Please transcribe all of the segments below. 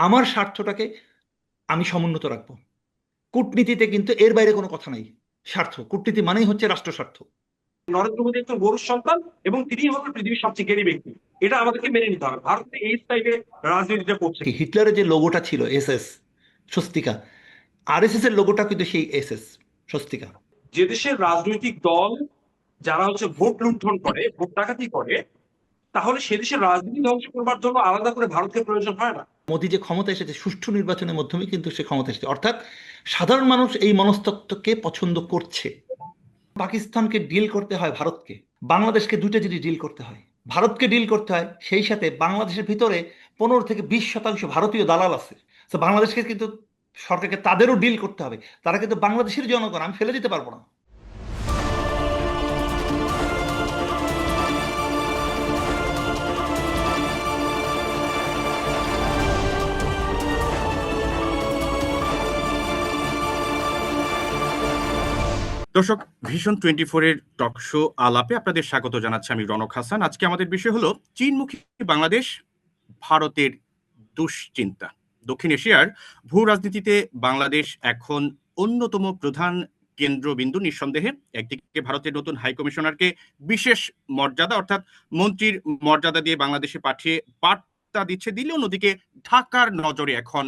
আমার স্বার্থটাকে আমি সমুন্নত রাখবো। কূটনীতিতে কিন্তু এর বাইরে কোনো কথা নাই। স্বার্থ, কূটনীতি মানেই হচ্ছে রাষ্ট্র স্বার্থ। নরেন্দ্র মোদী একজন গরুর সন্তান এবং তিনি হলেন পৃথিবীর সবচেয়ে জ্ঞানী ব্যক্তি। এটা আমাদেরকে মেনে নিতে হবে। ভারতে এই স্টাইলে রাজনীতিটা করছে। কি হিটলারের যে লোগোটা ছিল এসএস স্বস্তিকা, আরএসএস এর লোগোটা কিন্তু সেই এসএস স্বস্তিকা। যে দেশের রাজনৈতিক দল যারা হচ্ছে ভোট লুণ্ঠন করে, ভোট ডাকাতি করে, তাহলে সে দেশের রাজনীতি ধ্বংস করবার জন্য আলাদা করে ভারতের প্রয়োজন হয় না। মোদী যে ক্ষমতা এসেছে সুষ্ঠু নির্বাচনের মাধ্যমে কিন্তু সে ক্ষমতা এসেছে, অর্থাৎ সাধারণ মানুষ এই মনস্তত্ত্বকে পছন্দ করছে। পাকিস্তানকে ডিল করতে হয় ভারতকে, বাংলাদেশকে দুটো জিনিস ডিল করতে হয়। ভারতকে ডিল করতে হয়, সেই সাথে বাংলাদেশের ভিতরে 15 থেকে 20% ভারতীয় দালাল আছে। তো বাংলাদেশকে কিন্তু সরকারকে তাদেরও ডিল করতে হবে। তারা কিন্তু বাংলাদেশের জনগণ, আমি ফেলে দিতে পারবো না। দর্শক, ভিশন 24-এর টক শো আলাপে আপনাদের স্বাগত জানাচ্ছি। আমি রনক হাসান। আজকে আমাদের বিষয় হলো চীনমুখী বাংলাদেশ, ভারতের দুশ্চিন্তা। দক্ষিণ এশিয়ার ভূ রাজনীতিতে বাংলাদেশ এখন অন্যতম প্রধান কেন্দ্রবিন্দু। নিঃসন্দেহে একদিকে ভারতের নতুন হাই কমিশনারকে বিশেষ মর্যাদা অর্থাৎ মন্ত্রীর মর্যাদা দিয়ে বাংলাদেশে পাঠিয়ে বার্তা দিচ্ছে, দিলে অন্যদিকে ঢাকার নজরে এখন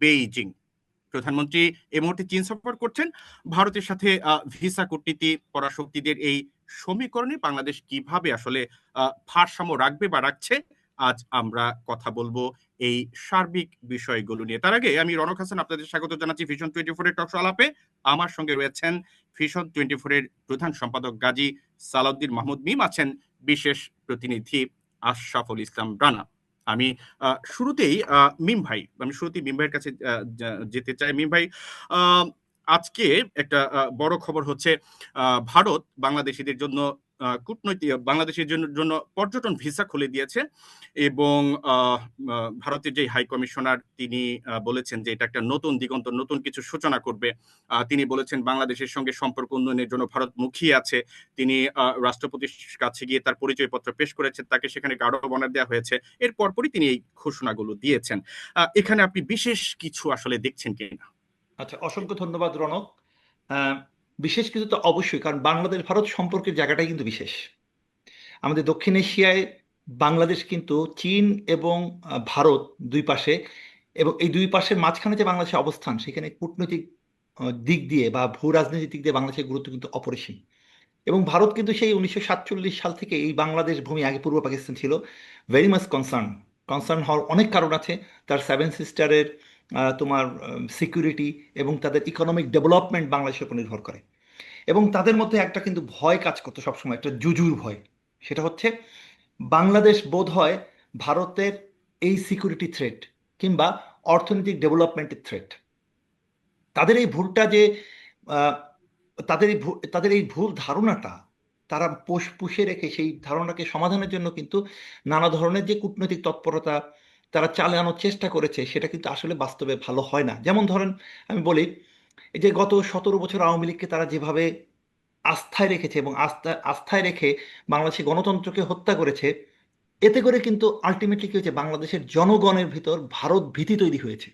বেইজিং। প্রধানমন্ত্রী এই মুহূর্তে চীন সফর করছেন। ভারতের সাথে ভিসা কূটনীতি পরাশক্তিদের এই সমীকরণে বাংলাদেশ কিভাবে আসলে ভারসাম্য রাখবে বা রাখছে, আজ আমরা কথা বলবো এই সার্বিক বিষয়গুলো নিয়ে। তার আগে আমি রনক হাসান আপনাদের স্বাগত জানাচ্ছি ভিশন 24-এর টক শো আলাপে। আমার সঙ্গে রয়েছেন ভিশন 24-এর প্রধান সম্পাদক গাজী সালাউদ্দিন মাহমুদ মিম, আছেন বিশেষ প্রতিনিধি আশরাফুল ইসলাম রানা। আমি শুরুতেই মিম ভাইয়ের কাছে যেতে চাই। মিম ভাই, আজকে একটা বড় খবর হচ্ছে, ভারত বাংলাদেশিদের জন্য কূটনৈতিক বাংলাদেশের জন্য পর্যটন ভিসা খুলে দিয়েছে এবং ভারতের যে হাই কমিশনার তিনি বলেছেন যে এটা একটা নতুন দিগন্ত, নতুন কিছু সূচনা করবে। তিনি বলেছেন বাংলাদেশের সঙ্গে সম্পর্ক উন্নয়নের জন্য ভারত মুখিয়ে আছে। তিনি রাষ্ট্রপতির কাছে গিয়ে তার পরিচয়পত্র পেশ করেছেন, তাকে সেখানে গার্ড অব অনার দেওয়া হয়েছে। এর পরপরই তিনি এই ঘোষণাগুলো দিয়েছেন। এখানে আপনি বিশেষ কিছু আসলে দেখছেন কিনা? আচ্ছা, অসংখ্য ধন্যবাদ রনক। আহ, বিশেষ কিছু তো অবশ্যই, কারণ বাংলাদেশ ভারত সম্পর্কের জায়গাটাই কিন্তু বিশেষ। আমাদের দক্ষিণ এশিয়ায় বাংলাদেশ কিন্তু চীন এবং ভারত দুই পাশে, এবং এই দুই পাশের মাঝখানে যে বাংলাদেশের অবস্থান, সেখানে কূটনৈতিক দিক দিয়ে বা ভূ রাজনৈতিক দিক দিয়ে বাংলাদেশের গুরুত্ব কিন্তু অপরিসীম। এবং ভারত কিন্তু সেই 1947 সাল থেকে এই বাংলাদেশ ভূমি, আগে পূর্ব পাকিস্তান ছিল, ভেরি মাচ কনসার্ন। কনসার্ন হওয়ার অনেক কারণ আছে। তার সেভেন সিস্টারের তোমার সিকিউরিটি এবং তাদের ইকোনমিক ডেভেলপমেন্ট বাংলাদেশের উপর নির্ভর করে। এবং তাদের মধ্যে একটা কিন্তু ভয় কাজ করতো সবসময়, একটা জুজুর ভয়। সেটা হচ্ছে বাংলাদেশ বোধ হয় ভারতের এই সিকিউরিটি থ্রেট কিংবা অর্থনৈতিক ডেভেলপমেন্টের থ্রেট। তাদের এই ভুলটা যে আহ, তাদের এই ভুল ধারণাটা তারা পুষে রেখে সেই ধারণাকে সমাধানের জন্য কিন্তু নানা ধরনের যে কূটনৈতিক তৎপরতা তারা চালানোর চেষ্টা করেছে, সেটা কিন্তু আসলে বাস্তবে ভালো হয় না। যেমন ধরেন, আমি বলি, এই যে গত 17 বছর আওয়ামী লীগকে তারা যেভাবে আস্থায় রেখেছে এবং আস্থায় রেখে বাংলাদেশের গণতন্ত্রকে হত্যা করেছে, এতে করে কিন্তু আলটিমেটলি কি হয়েছে, বাংলাদেশের জনগণের ভিতর ভারত ভীতি তৈরি হয়েছে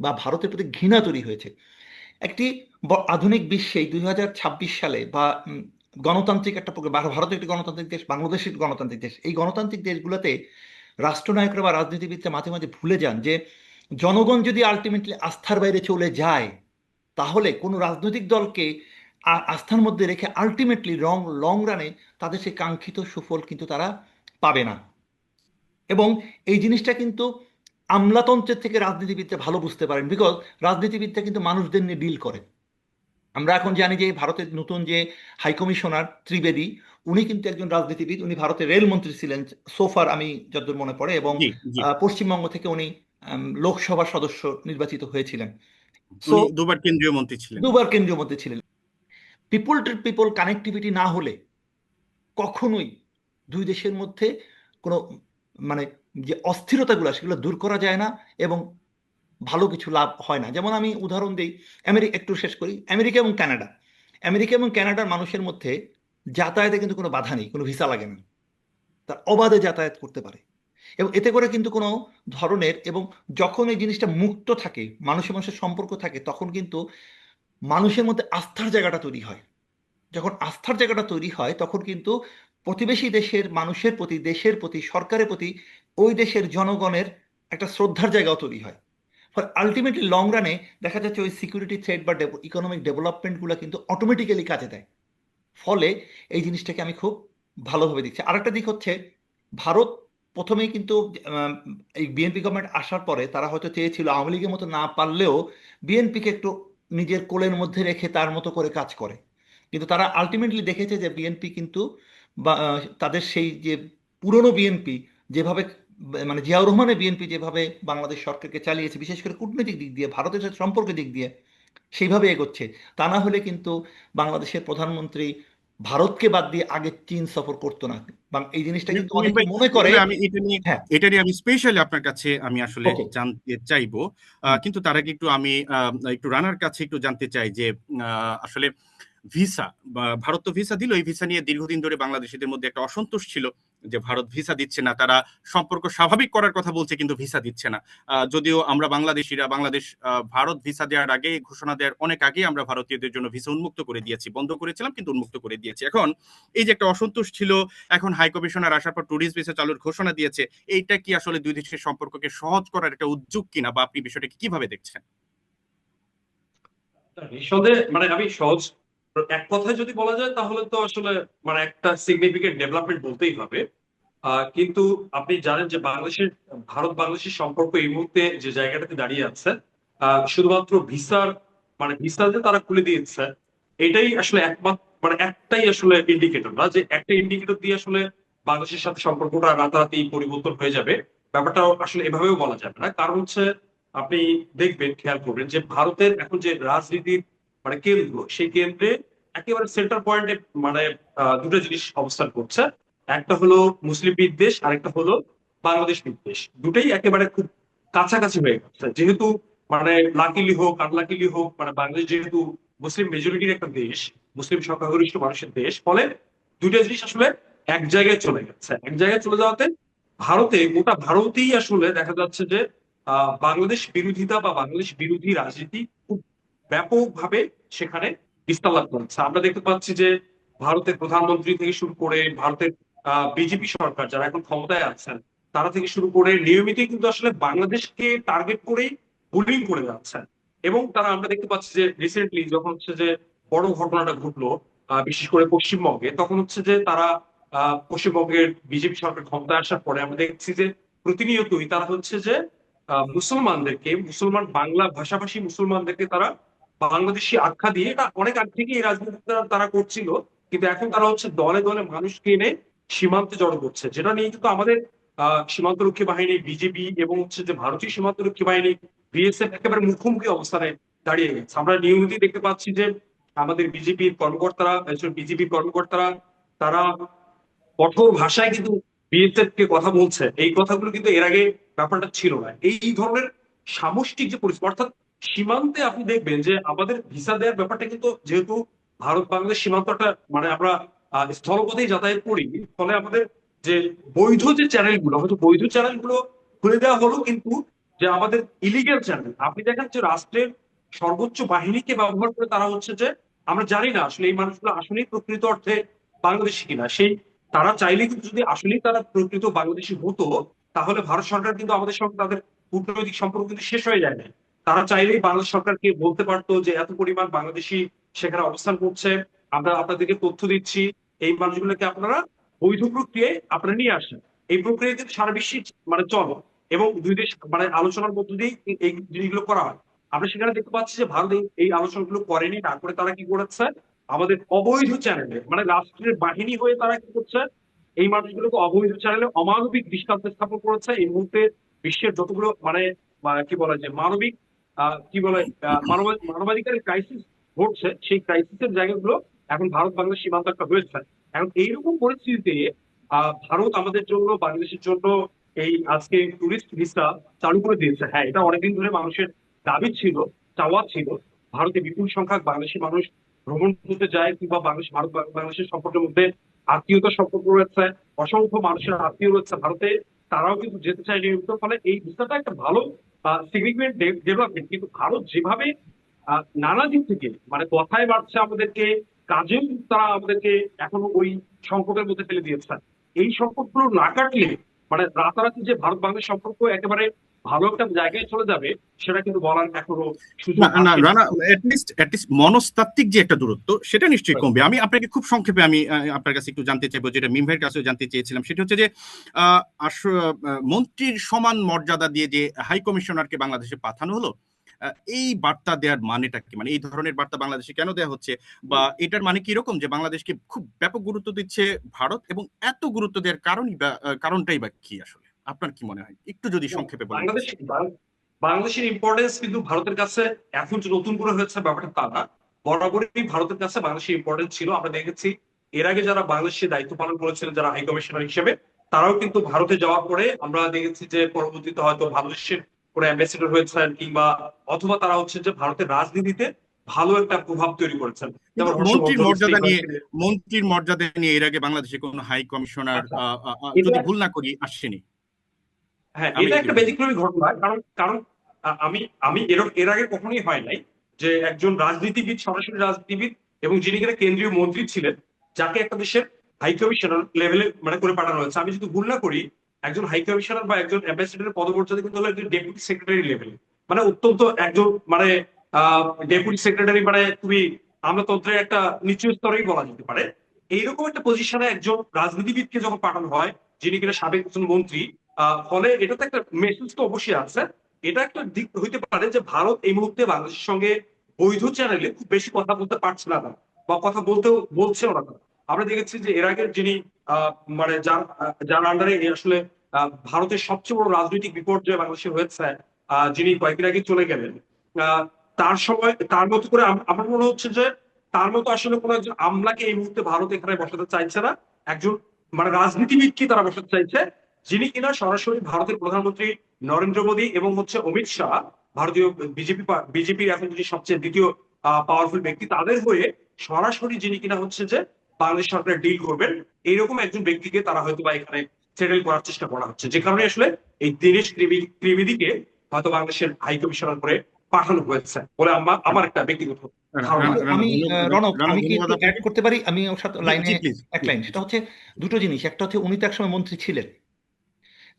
বা ভারতের প্রতি ঘৃণা তৈরি হয়েছে। একটি আধুনিক বিশ্বে 2026 সালে বা গণতান্ত্রিক একটা ভারত একটি গণতান্ত্রিক দেশ, বাংলাদেশ একটি গণতান্ত্রিক দেশ। এই গণতান্ত্রিক দেশগুলোতে রাষ্ট্রনায়করা বা রাজনীতিবিদরা মাঝে মাঝে ভুলে যান যে জনগণ যদি আলটিমেটলি আস্থার বাইরে চলে যায়, তাহলে কোনো রাজনৈতিক দলকে আস্থার মধ্যে রেখে আলটিমেটলি লং রানে তাদের সেই কাঙ্ক্ষিত সুফল কিন্তু তারা পাবে না। এবং এই জিনিসটা কিন্তু আমলাতন্ত্রের থেকে রাজনীতিবিদরা ভালো বুঝতে পারেন, বিকজ রাজনীতিবিদরা কিন্তু মানুষদের নিয়ে ডিল করে। আমরা এখন জানি যে ভারতের নতুন যে হাই কমিশনার ত্রিবেদী, উনি কিন্তু একজন রাজনীতিবিদ। উনি ভারতের রেলমন্ত্রী ছিলেন সোফার, আমি যতদূর মনে পড়ে, এবং জি, জি। পশ্চিমবঙ্গ থেকে উনি লোকসভার সদস্য নির্বাচিত হয়েছিলেন। সো উনি দুবার কেন্দ্রীয় মন্ত্রী ছিলেন। দুবার কেন্দ্রীয় মন্ত্রী ছিলেন। পিপল টু পিপল কানেক্টিভিটি না হলে কখনোই দুই দেশের মধ্যে কোনো মানে যে অস্থিরতাগুলো সেগুলো দূর করা যায় না এবং ভালো কিছু লাভ হয় না। যেমন আমি উদাহরণ দিই, একটু শেষ করি, আমেরিকা এবং কানাডা। আমেরিকা এবং কানাডার মানুষের মধ্যে যাতায়াতে কিন্তু কোনো বাধা নেই, কোনো ভিসা লাগে না, তার অবাধে যাতায়াত করতে পারে। এবং এতে করে কিন্তু কোনো ধরনের, এবং যখন এই জিনিসটা মুক্ত থাকে, মানুষের মানুষের সম্পর্ক থাকে, তখন কিন্তু মানুষের মধ্যে আস্থার জায়গাটা তৈরি হয়। যখন আস্থার জায়গাটা তৈরি হয়, তখন কিন্তু প্রতিবেশী দেশের মানুষের প্রতি, দেশের প্রতি, সরকারের প্রতি ওই দেশের জনগণের একটা শ্রদ্ধার জায়গাও তৈরি হয়। ফলে আলটিমেটলি লং রানে দেখা যাচ্ছে ওই সিকিউরিটি থ্রেট বা ইকোনমিক ডেভেলপমেন্টগুলো কিন্তু অটোমেটিক্যালি কাজে দেয়। ফলে এই জিনিসটাকে আমি খুব ভালোভাবে দেখছি। আরেকটা দিক হচ্ছে, ভারত প্রথমেই কিন্তু আহ, এই বিএনপি গভর্নমেন্ট আসার পরে তারা হয়তো চেয়েছিল আওয়ামী লীগের মতো না পারলেও বিএনপিকে একটু নিজের কোলের মধ্যে রেখে তার মতো করে কাজ করে। কিন্তু তারা আলটিমেটলি দেখেছে যে বিএনপি কিন্তু তাদের সেই যে পুরনো বিএনপি যেভাবে, মানে জিয়াউর রহমানের বিএনপি যেভাবে বাংলাদেশ সরকারকে চালিয়েছে, বিশেষ করে কূটনৈতিক দিক দিয়ে, ভারতের সাথে সম্পর্কের দিক দিয়ে, সেইভাবে এগোচ্ছে। তা না হলে কিন্তু বাংলাদেশের প্রধানমন্ত্রী ভারতকে বাদ দিয়ে আগে চীন সফর করতো না। এই জিনিসটা কিন্তু মুমিন অনেকে ভাই, মনে করে। আসলে আমি হ্যাঁ, এটা নিয়ে আমি স্পেশালি আপনার কাছে আমি আসলে ওকে। জানতে চাইবো। কিন্তু তার আগে একটু আমি একটু রানার কাছে একটু জানতে চাই যে আসলে ভিসা, ভারত তো ভিসা দিল, এই ভিসা নিয়ে দীর্ঘদিন ধরে বাংলাদেশিদের মধ্যে একটা অসন্তোষ ছিল যে ভারত ভিসা দিচ্ছে না, তারা সম্পর্ক স্বাভাবিক করার কথা বলছে কিন্তু ভিসা দিচ্ছে না। যদিও আমরা বাংলাদেশিরা, বাংলাদেশ ভারত ভিসা দেওয়ার আগে, ঘোষণা দেওয়ার অনেক আগে আমরা ভারতীয়দের জন্য ভিসা উন্মুক্ত করে দিয়েছি, বন্ধ করেছিলাম কিন্তু উন্মুক্ত করে দিয়েছি। এখন এই যে একটা অসন্তোষ ছিল, এখন হাই কমিশনার আসার পর ট্যুরিস্ট ভিসা চালুর ঘোষণা দিয়েছে, এইটা কি আসলে দুই দেশের সম্পর্ককে সহজ করার একটা উদ্যোগ কিনা, বা আপনি বিষয়টাকে কিভাবে দেখছেন? নিঃসন্দেহে মানে আমি সহজ এক কথায় যদি বলা যায় তাহলে তো আসলে মানে একটা সিগনিফিকেন্ট ডেভেলপমেন্ট বলতেই হবে। কিন্তু আপনি জানেন যে ভারত বাংলাদেশের সম্পর্ক এই মুহূর্তে যে জায়গাটাতে দাঁড়িয়ে আছে, শুধুমাত্র ভিসা যে তারা খুলে দিয়েছে, এটাই আসলে একমাত্র মানে একটাই আসলে ইন্ডিকেটর না, যে একটা ইন্ডিকেটর দিয়ে আসলে বাংলাদেশের সাথে সম্পর্কটা রাতারাতি পরিবর্তন হয়ে যাবে। ব্যাপারটা আসলে এভাবেও বলা যাবে না। কারণ হচ্ছে আপনি দেখবেন, খেয়াল করবেন যে ভারতের এখন যে রাজনীতির মানে কেন্দ্র, সেই কেন্দ্রে একেবারে সেন্টার পয়েন্টে মানে দুটো জিনিস অবস্থান করছে। একটা হলো মুসলিম বিদ্বেষ, আরেকটা হলো বাংলাদেশ বিদ্বেষ। দুটোই একেবারে খুব কাছাকাছি হয়ে গেছে। যেহেতু মানে লাকিলি হোক আনলাকিলি হোক, মানে বাংলাদেশ যেহেতু মুসলিম মেজরিটির একটা দেশ, মুসলিম সংখ্যাগরিষ্ঠ মানুষের দেশ, ফলে দুইটা জিনিস আসলে এক জায়গায় চলে গেছে। এক জায়গায় চলে যাওয়াতে গোটা ভারতেই আসলে দেখা যাচ্ছে যে বাংলাদেশ বিরোধিতা বা বাংলাদেশ বিরোধী রাজনীতি খুব ব্যাপকভাবে সেখানে বিস্তার লাভ করেছে। আমরা দেখতে পাচ্ছি যে ভারতের প্রধানমন্ত্রী থেকে শুরু করে ভারতের বিজেপি সরকার যারা এখন ক্ষমতায় আছেন, তারা থেকে শুরু করে নিয়মিতই কিন্তু আসলে বাংলাদেশকে টার্গেট করেই বুলিং করে যাচ্ছেন। এবং আমরা দেখতে পাচ্ছি যে রিসেন্টলি যখন হচ্ছে যে বড় ঘটনাটা ঘটলো বিশেষ করে পশ্চিমবঙ্গে, তখন হচ্ছে যে তারা পশ্চিমবঙ্গের বিজেপি সরকার ক্ষমতায় আসার পরে আমরা দেখছি যে প্রতিনিয়তই তারা হচ্ছে যে মুসলমান বাংলা ভাষাভাষী মুসলমানদেরকে তারা বাংলাদেশি আখ্যা দিয়ে, এটা অনেক আগ থেকে এই রাজনীতি তারা করছিল। কিন্তু এখন তারা হচ্ছে দলে দলে মানুষকে এনে সীমান্তে জড়ো করছে, যেটা নিয়ে কিন্তু আমাদের সীমান্তরক্ষী বাহিনী বিজেপি এবং হচ্ছে যে ভারতীয় সীমান্তরক্ষী বাহিনী বিএসএফ একেবারে মুখোমুখি অবস্থানে দাঁড়িয়ে গেছে। আমরা নিয়মিতই দেখতে পাচ্ছি যে আমাদের বিজেপির কর্মকর্তারা তারা কঠোর ভাষায় কিন্তু বিএসএফ কে কথা বলছে। এই কথাগুলো কিন্তু এর আগে ব্যাপারটা ছিল না। এই ধরনের সামষ্টিক যে পরিস্থিতি, অর্থাৎ সীমান্তে আপনি দেখবেন যে আমাদের ভিসা দেওয়ার ব্যাপারটা কিন্তু, যেহেতু ভারত বাংলাদেশ সীমান্তটা মানে আমরা স্থলপথেই যাতায়াত করি, ফলে আমাদের যে বৈধ চ্যানেলগুলো খুলে দেওয়া হলো, কিন্তু যে আমাদের ইলিগেল চ্যানেল, আপনি দেখেন যে রাষ্ট্রের সর্বোচ্চ বাহিনীকে ব্যবহার করে তারা হচ্ছে যে, আমরা জানি না আসলে এই মানুষগুলো আসলেই প্রকৃত অর্থে বাংলাদেশি কিনা। তারা চাইলে কিন্তু যদি আসলেই তারা প্রকৃত বাংলাদেশি হতো, তাহলে ভারত সরকার কিন্তু আমাদের সঙ্গে তাদের কূটনৈতিক সম্পর্ক কিন্তু শেষ হয়ে যায় না। তারা চাইলেই বাংলাদেশ সরকারকে বলতে পারতো যে এত পরিমাণ বাংলাদেশি সেখানে অবস্থান করছে, আমরা আপনাদেরকে তথ্য দিচ্ছি, এই মানুষগুলোকে আপনারা বৈধ প্রক্রিয়ায় আপনারা নিয়ে আসেন। এই প্রক্রিয়া কিন্তু সারা বিশ্বে মানে চলো, এবং দুই দেশ মানে আলোচনার মধ্য দিয়ে এই জিনিসগুলো করা হয়। আমরা সেখানে দেখতে পাচ্ছি যে ভারত এই আলোচনাগুলো করেনি, তারপরে তারা কি করেছে, আমাদের অবৈধ চ্যানেলে মানে রাষ্ট্রের বাহিনী হয়ে তারা কি করছে, এই মানুষগুলোকে অবৈধ চ্যানেলে অমানবিক দৃষ্টান্ত স্থাপন করেছে। এই মুহূর্তে বিশ্বের যতগুলো মানে কি বলা যায় মানবিক কি বলে মানবাধিকারের ক্রাইসিস ঘটছে, সেই ক্রাইসিসের জায়গাগুলো এখন ভারত বাংলাদেশ সীমান্ত একটা হয়েছে। এখন এইরকম পরিস্থিতিতে ভারত আমাদের জন্য, বাংলাদেশের জন্য এই আজকে টুরিস্ট ভিসা চালু করে দিয়েছে। হ্যাঁ, এটা অনেকদিন ধরে মানুষের দাবি ছিল, চাওয়া ছিল। ভারতে বিপুল সংখ্যক বাংলাদেশি মানুষ ভ্রমণ করতে যায়, কিংবা বাংলাদেশের সম্পর্কের মধ্যে আত্মীয়তার সম্পর্ক রয়েছে, অসংখ্য মানুষের আত্মীয় রয়েছে ভারতে। তারাও কিন্তু যেতে চায় নিয়মিত। ফলে এই ভিসাটা একটা ভালো সিগনিফিকেন্ট ডেভেলপমেন্ট। কিন্তু ভারত যেভাবে নানা দিক থেকে মানে কথায় বাড়ছে আমাদেরকে, কাজেও তারা আমাদেরকে এখনো ওই সংকটের মধ্যে ফেলে দিয়েছে। এই সংকটগুলো না কাটলে মানে রাতারাতি যে ভারত বাংলাদেশ সম্পর্ক একেবারে ভালো একটা জায়গায় চলে যাবে সেটা কিন্তু বলার এখনো সুযোগ না না আছে। রানা, অ্যাটলিস্ট মনস্তাত্ত্বিক যে একটা দূরত্ব সেটা নিশ্চয়ই কমবে। আমি আপনাকে খুব সংক্ষেপে আমি আপনার কাছে একটু জানতে চাইবো, যেটা মিম ভাইয়ের কাছেও জানতে চেয়েছিলাম, সেটা হচ্ছে যে মন্ত্রীর সমান মর্যাদা দিয়ে যে হাই কমিশনারকে বাংলাদেশে পাঠানো হলো, এই বার্তা দেওয়ার মানেটা কি? মানে এই ধরনের বার্তা বাংলাদেশে কেন দেওয়া হচ্ছে, বা এটার মানে কি এরকম যে বাংলাদেশকে খুব ব্যাপক গুরুত্ব দিচ্ছে ভারত, এবং এত গুরুত্ব দেওয়ার কারণটাই বা কি আসলে আপনার কি মনে হয়? একটু যদি সংক্ষেপে বলেন। বাংলাদেশ বাংলাদেশের ইম্পর্টেন্স কিন্তু ভারতের কাছে এখন যে নতুন করে হয়েছে ব্যাপারটা তা না। বরাবরই ভারতের কাছে বাংলাদেশের ইম্পর্টেন্স ছিল। আমরা দেখেছি এর আগে যারা বাংলাদেশে দায়িত্ব পালন করেছিলেন, যারা হাই কমিশনার হিসেবে, তারাও কিন্তু ভারতে যাওয়ার পরে আমরা দেখেছি যে পরবর্তীতে হয়তো বাংলাদেশের কোনো অ্যাম্বাসেডর হয়েছেন, কিংবা অথবা তারা হচ্ছে যে ভারতের রাজনীতিতে ভালো একটা প্রভাব তৈরি করেছেন। কিন্তু যেমন হর্ষবর্ধন মন্ত্রীর মর্যাদা নিয়ে এর আগে বাংলাদেশে কোনো হাই কমিশনার, আচ্ছা, যদি এটা ভুল না করি, আসেনি। হ্যাঁ, আমি এটা যদি একটা ভুল না করি। ব্যতিক্রমী ঘটনা। কারণ কারণ আমি আমি এর আগে কখনোই হয় নাই যে একজন রাজনীতিবিদ, সরাসরি রাজনীতিবিদ এবং যিনি কিনা কেন্দ্রীয় মন্ত্রী ছিলেন, যাকে একটা দেশের হাই কমিশনার লেভেলে মানে করে পাঠানো হয়েছে। আমি যদি ভুল না করি, একজন হাই কমিশনার বা একজন অ্যাম্বাসেডরের পদমর্যাদা কিন্তু হলো একজন ডেপুটি সেক্রেটারি লেভেলে, মানে অত্যন্ত একজন মানে ডেপুটি সেক্রেটারি, মানে খুবই আমলাতন্ত্রের একটা নিচু স্তরেই বলা যেতে পারে। এইরকম একটা পজিশনে একজন রাজনীতিবিদকে যখন পাঠানো হয়, যিনি কিনা সাবেক একজন মন্ত্রী, ফলে এটাতে একটা মেসেজ তো অবশ্যই আছে। এটা একটা দিক হইতে পারে যে ভারত এই মুহূর্তে বাংলাদেশের সঙ্গে বৈধ চ্যানেলে খুব বেশি কথা বলতে পারছে না তারা, বা কথা বলছেও না তারা। আমরা দেখেছি যে এর আগের যিনি মানে যার আন্ডারে আসলে ভারতের সবচেয়ে বড় রাজনৈতিক বিপর্যয় বাংলাদেশে হয়েছে, যিনি কয়েকদিন আগে চলে গেলেন, আহ, তার সময় তার মতো করে আমার মনে হচ্ছে যে তার মতো আসলে কোনো একজন আমলাকে এই মুহূর্তে ভারত এখানে বসাতে চাইছে না। একজন মানে রাজনীতিবিদকে তারা বসাতে চাইছে, যিনি কিনা সরাসরি ভারতের প্রধানমন্ত্রী নরেন্দ্র মোদী এবং হচ্ছে অমিত শাহ, ভারতীয় বিজেপির এখন যিনি সবচেয়ে দ্বিতীয় পাওয়ারফুল ব্যক্তি, তাদের হয়ে সরাসরি যিনি কিনা হচ্ছে যে বাংলাদেশ সরকারের ডিল করবেন, এইরকম একজন ব্যক্তিকে তারা হয়তো বা এখানে সেটেল করার চেষ্টা করা হচ্ছে। যে কারণে আসলে এই দীনেশ ত্রিবেদীকে হয়তো বাংলাদেশের হাই কমিশনার করে পাঠানো হয়েছে বলে আমার একটা ব্যক্তিগত ধারণা। আমি রনক, রানা, আমি কি ধন্যবাদ একটু অ্যাড আপনাকে। করতে পারি? আমি ওর সাথে জি লাইনে জি, প্লিজ এক প্লিজ লাইন, প্লিজ। সেটা হচ্ছে দুটো জিনিস। একটা হচ্ছে উনি তো একসময় মন্ত্রী ছিলেন।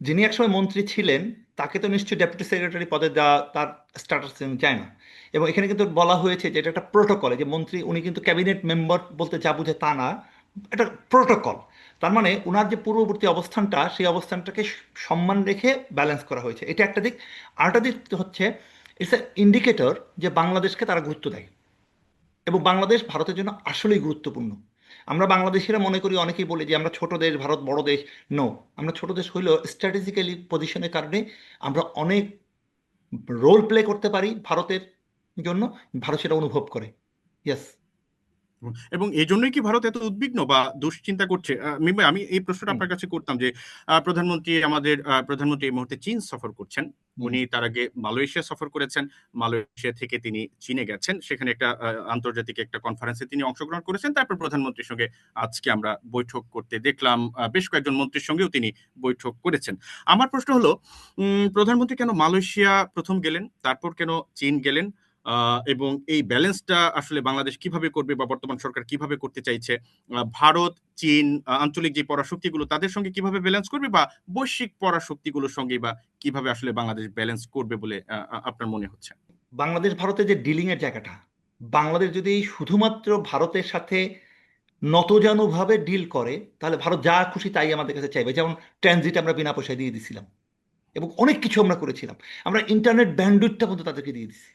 যিনি একসময় মন্ত্রী ছিলেন তাকে তো নিশ্চয়ই ডেপুটি সেক্রেটারি পদে দেওয়া তার স্ট্যাটাস চায় না। এবং এখানে কিন্তু বলা হয়েছে যে এটা একটা প্রোটোকল, যে মন্ত্রী উনি কিন্তু ক্যাবিনেট মেম্বার বলতে যা বুঝে তা না, এটা প্রোটোকল। তার মানে ওনার যে পূর্ববর্তী অবস্থানটা, সেই অবস্থানটাকে সম্মান রেখে ব্যালেন্স করা হয়েছে, এটা একটা দিক। আরেকটা দিক হচ্ছে ইটস এ ইন্ডিকেটর যে বাংলাদেশকে তারা গুরুত্ব দেয়, এবং বাংলাদেশ ভারতের জন্য আসলেই গুরুত্বপূর্ণ। আমরা বাংলাদেশিরা মনে করি, অনেকেই বলি যে আমরা ছোট দেশ, ভারত বড় দেশ। নো, আমরা ছোট দেশ হইলেও স্ট্র্যাটেজিক্যালি পজিশনের কারণে আমরা অনেক রোল প্লে করতে পারি ভারতের জন্য। ভারত সেটা অনুভব করে। ইয়েস। এবং এই জন্যই কি ভারত এত উদ্বিগ্ন বা দুশ্চিন্তা করছে? মিম ভাই, আমি এই প্রশ্নটা হুম আপনার কাছে করতাম যে প্রধানমন্ত্রী এই মুহূর্তে চীন সফর করছেন। হুম উনি তার আগে মালয়েশিয়া সফর করেছেন। মালয়েশিয়া থেকে তিনি চীনে গেছেন, সেখানে একটা আন্তর্জাতিক একটা কনফারেন্সে তিনি অংশগ্রহণ করেছেন। তারপর প্রধানমন্ত্রীর সঙ্গে আজকে আমরা বৈঠক করতে দেখলাম, বেশ কয়েকজন মন্ত্রীর সঙ্গেও তিনি বৈঠক করেছেন। আমার প্রশ্ন হলো, প্রধানমন্ত্রী কেন মালয়েশিয়া প্রথম গেলেন, তারপর কেন চীন গেলেন? এবং এই ব্যালেন্সটা আসলে বাংলাদেশ কিভাবে করবে, বা বর্তমান সরকার কিভাবে করতে চাইছে? ভারত, চীন, আঞ্চলিক যে পরাশক্তিগুলো তাদের সঙ্গে কিভাবে ব্যালেন্স করবে, বা বৈশ্বিক পরাশক্তিগুলোর সঙ্গে বা কিভাবে আসলে বাংলাদেশ ব্যালেন্স করবে বলে আপনার মনে হচ্ছে? বাংলাদেশ ভারতের যে ডিলিং এর জায়গাটা, বাংলাদেশ যদি শুধুমাত্র ভারতের সাথে নতজানুভাবে ডিল করে, তাহলে ভারত যা খুশি তাই আমাদের কাছে চাইবে। যেমন ট্রানজিট আমরা বিনা পয়সায় দিয়ে দিছিলাম, এবং অনেক কিছু আমরা করেছিলাম। আমরা ইন্টারনেট ব্যান্ডউইথটা পর্যন্ত তাদেরকে দিয়ে দিছি।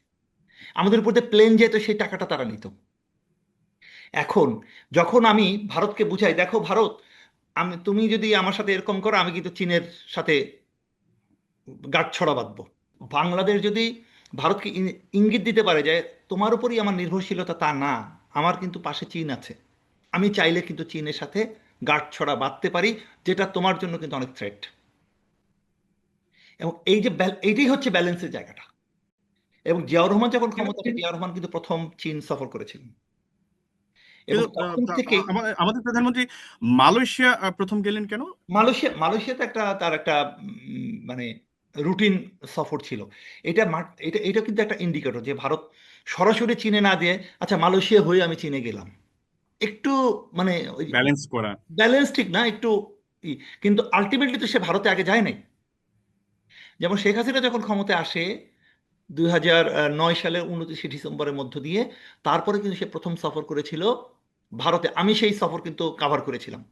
আমাদের উপর দিয়ে প্লেন যেত, সেই টাকাটা তারা নিত। এখন যখন আমি ভারতকে বুঝাই, দেখো ভারত, তুমি যদি আমার সাথে এরকম করো, আমি কিন্তু চীনের সাথে গাঁটছড়া বাঁধবো। বাংলাদেশ যদি ভারতকে ইঙ্গিত দিতে পারে যে তোমার উপরই আমার নির্ভরশীলতা, তা না, আমার কিন্তু পাশে চীন আছে, আমি চাইলে কিন্তু চীনের সাথে গাঁটছড়া বাঁধতে পারি, যেটা তোমার জন্য কিন্তু অনেক থ্রেট। এবং এই যে এইটাই হচ্ছে ব্যালেন্সের জায়গাটা। এবং জিয়াউর রহমান যখন ক্ষমতা, জিয়াউর রহমান কিন্তু প্রথম চীন সফর করেছিলেন। এবং কিন্তু তখন থেকেই আমাদের প্রধানমন্ত্রী মালয়েশিয়া প্রথম গেলেন কেন? মালয়েশিয়াতে তার একটা মানে রুটিন সফর ছিল। এটা কিন্তু একটা ইন্ডিকেটর যে ভারত সরাসরি চীনে না দিয়ে আচ্ছা মালয়েশিয়া হয়ে আমি চীনে গেলাম, একটু মানে ওই ব্যালেন্স করা। ব্যালেন্স ঠিক না একটু ই। কিন্তু আলটিমেটলি তো সে ভারতে আগে যায় নাই। যেমন শেখ হাসিনা যখন ক্ষমতায় আসে 2009 সালের 29 ডিসেম্বরের মধ্য দিয়ে, তারপরে কিন্তু সে প্রথম সফর করেছিল ভারতে। আমি সেই সফর কিন্তু কাভার করেছিলাম,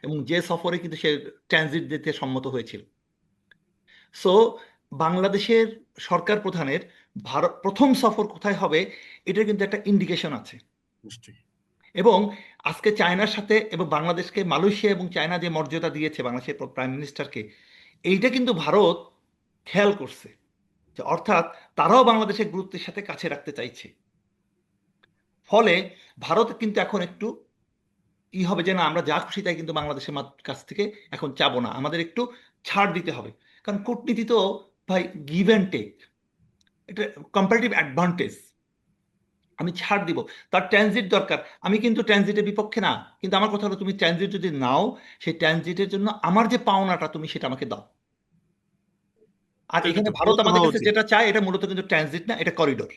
এবং যে সফরে কিন্তু সে ট্রানজিট দিতে সম্মত হয়েছিল। সো বাংলাদেশের সরকার প্রধানের ভারত প্রথম সফর কোথায় হবে এটার কিন্তু একটা ইন্ডিকেশন আছে। নিশ্চয়ই। এবং আজকে চায়নার সাথে এবং বাংলাদেশকে মালয়েশিয়া এবং চায়না যে মর্যাদা দিয়েছে বাংলাদেশের প্রাইম মিনিস্টারকে, এইটা কিন্তু ভারত খেয়াল করছে, যে অর্থাৎ তারাও বাংলাদেশের গুরুত্বের সাথে কাছে রাখতে চাইছে। ফলে ভারত কিন্তু এখন একটু হবে যে না, আমরা যা খুশি তাই কিন্তু বাংলাদেশের কাছ থেকে এখন চাবো না, আমাদের একটু ছাড় দিতে হবে। কারণ কূটনীতি তো ভাই গিভ অ্যান্ড টেক, এটা কম্পারেটিভ অ্যাডভান্টেজ। আমি ছাড় দিব, তার ট্রানজিট দরকার, আমি কিন্তু ট্রানজিটের বিপক্ষে না, কিন্তু আমার কথা হলো তুমি ট্রানজিট যদি নাও, সেই ট্রানজিটের জন্য আমার যে পাওনাটা তুমি সেটা আমাকে দাও। আর এটা এখানে তো ভারত ফলত আমাদের হওয়া কাছে উচিত। যেটা চায় এটা মূলত কিন্তু ট্রানজিট না, এটা করিডোর।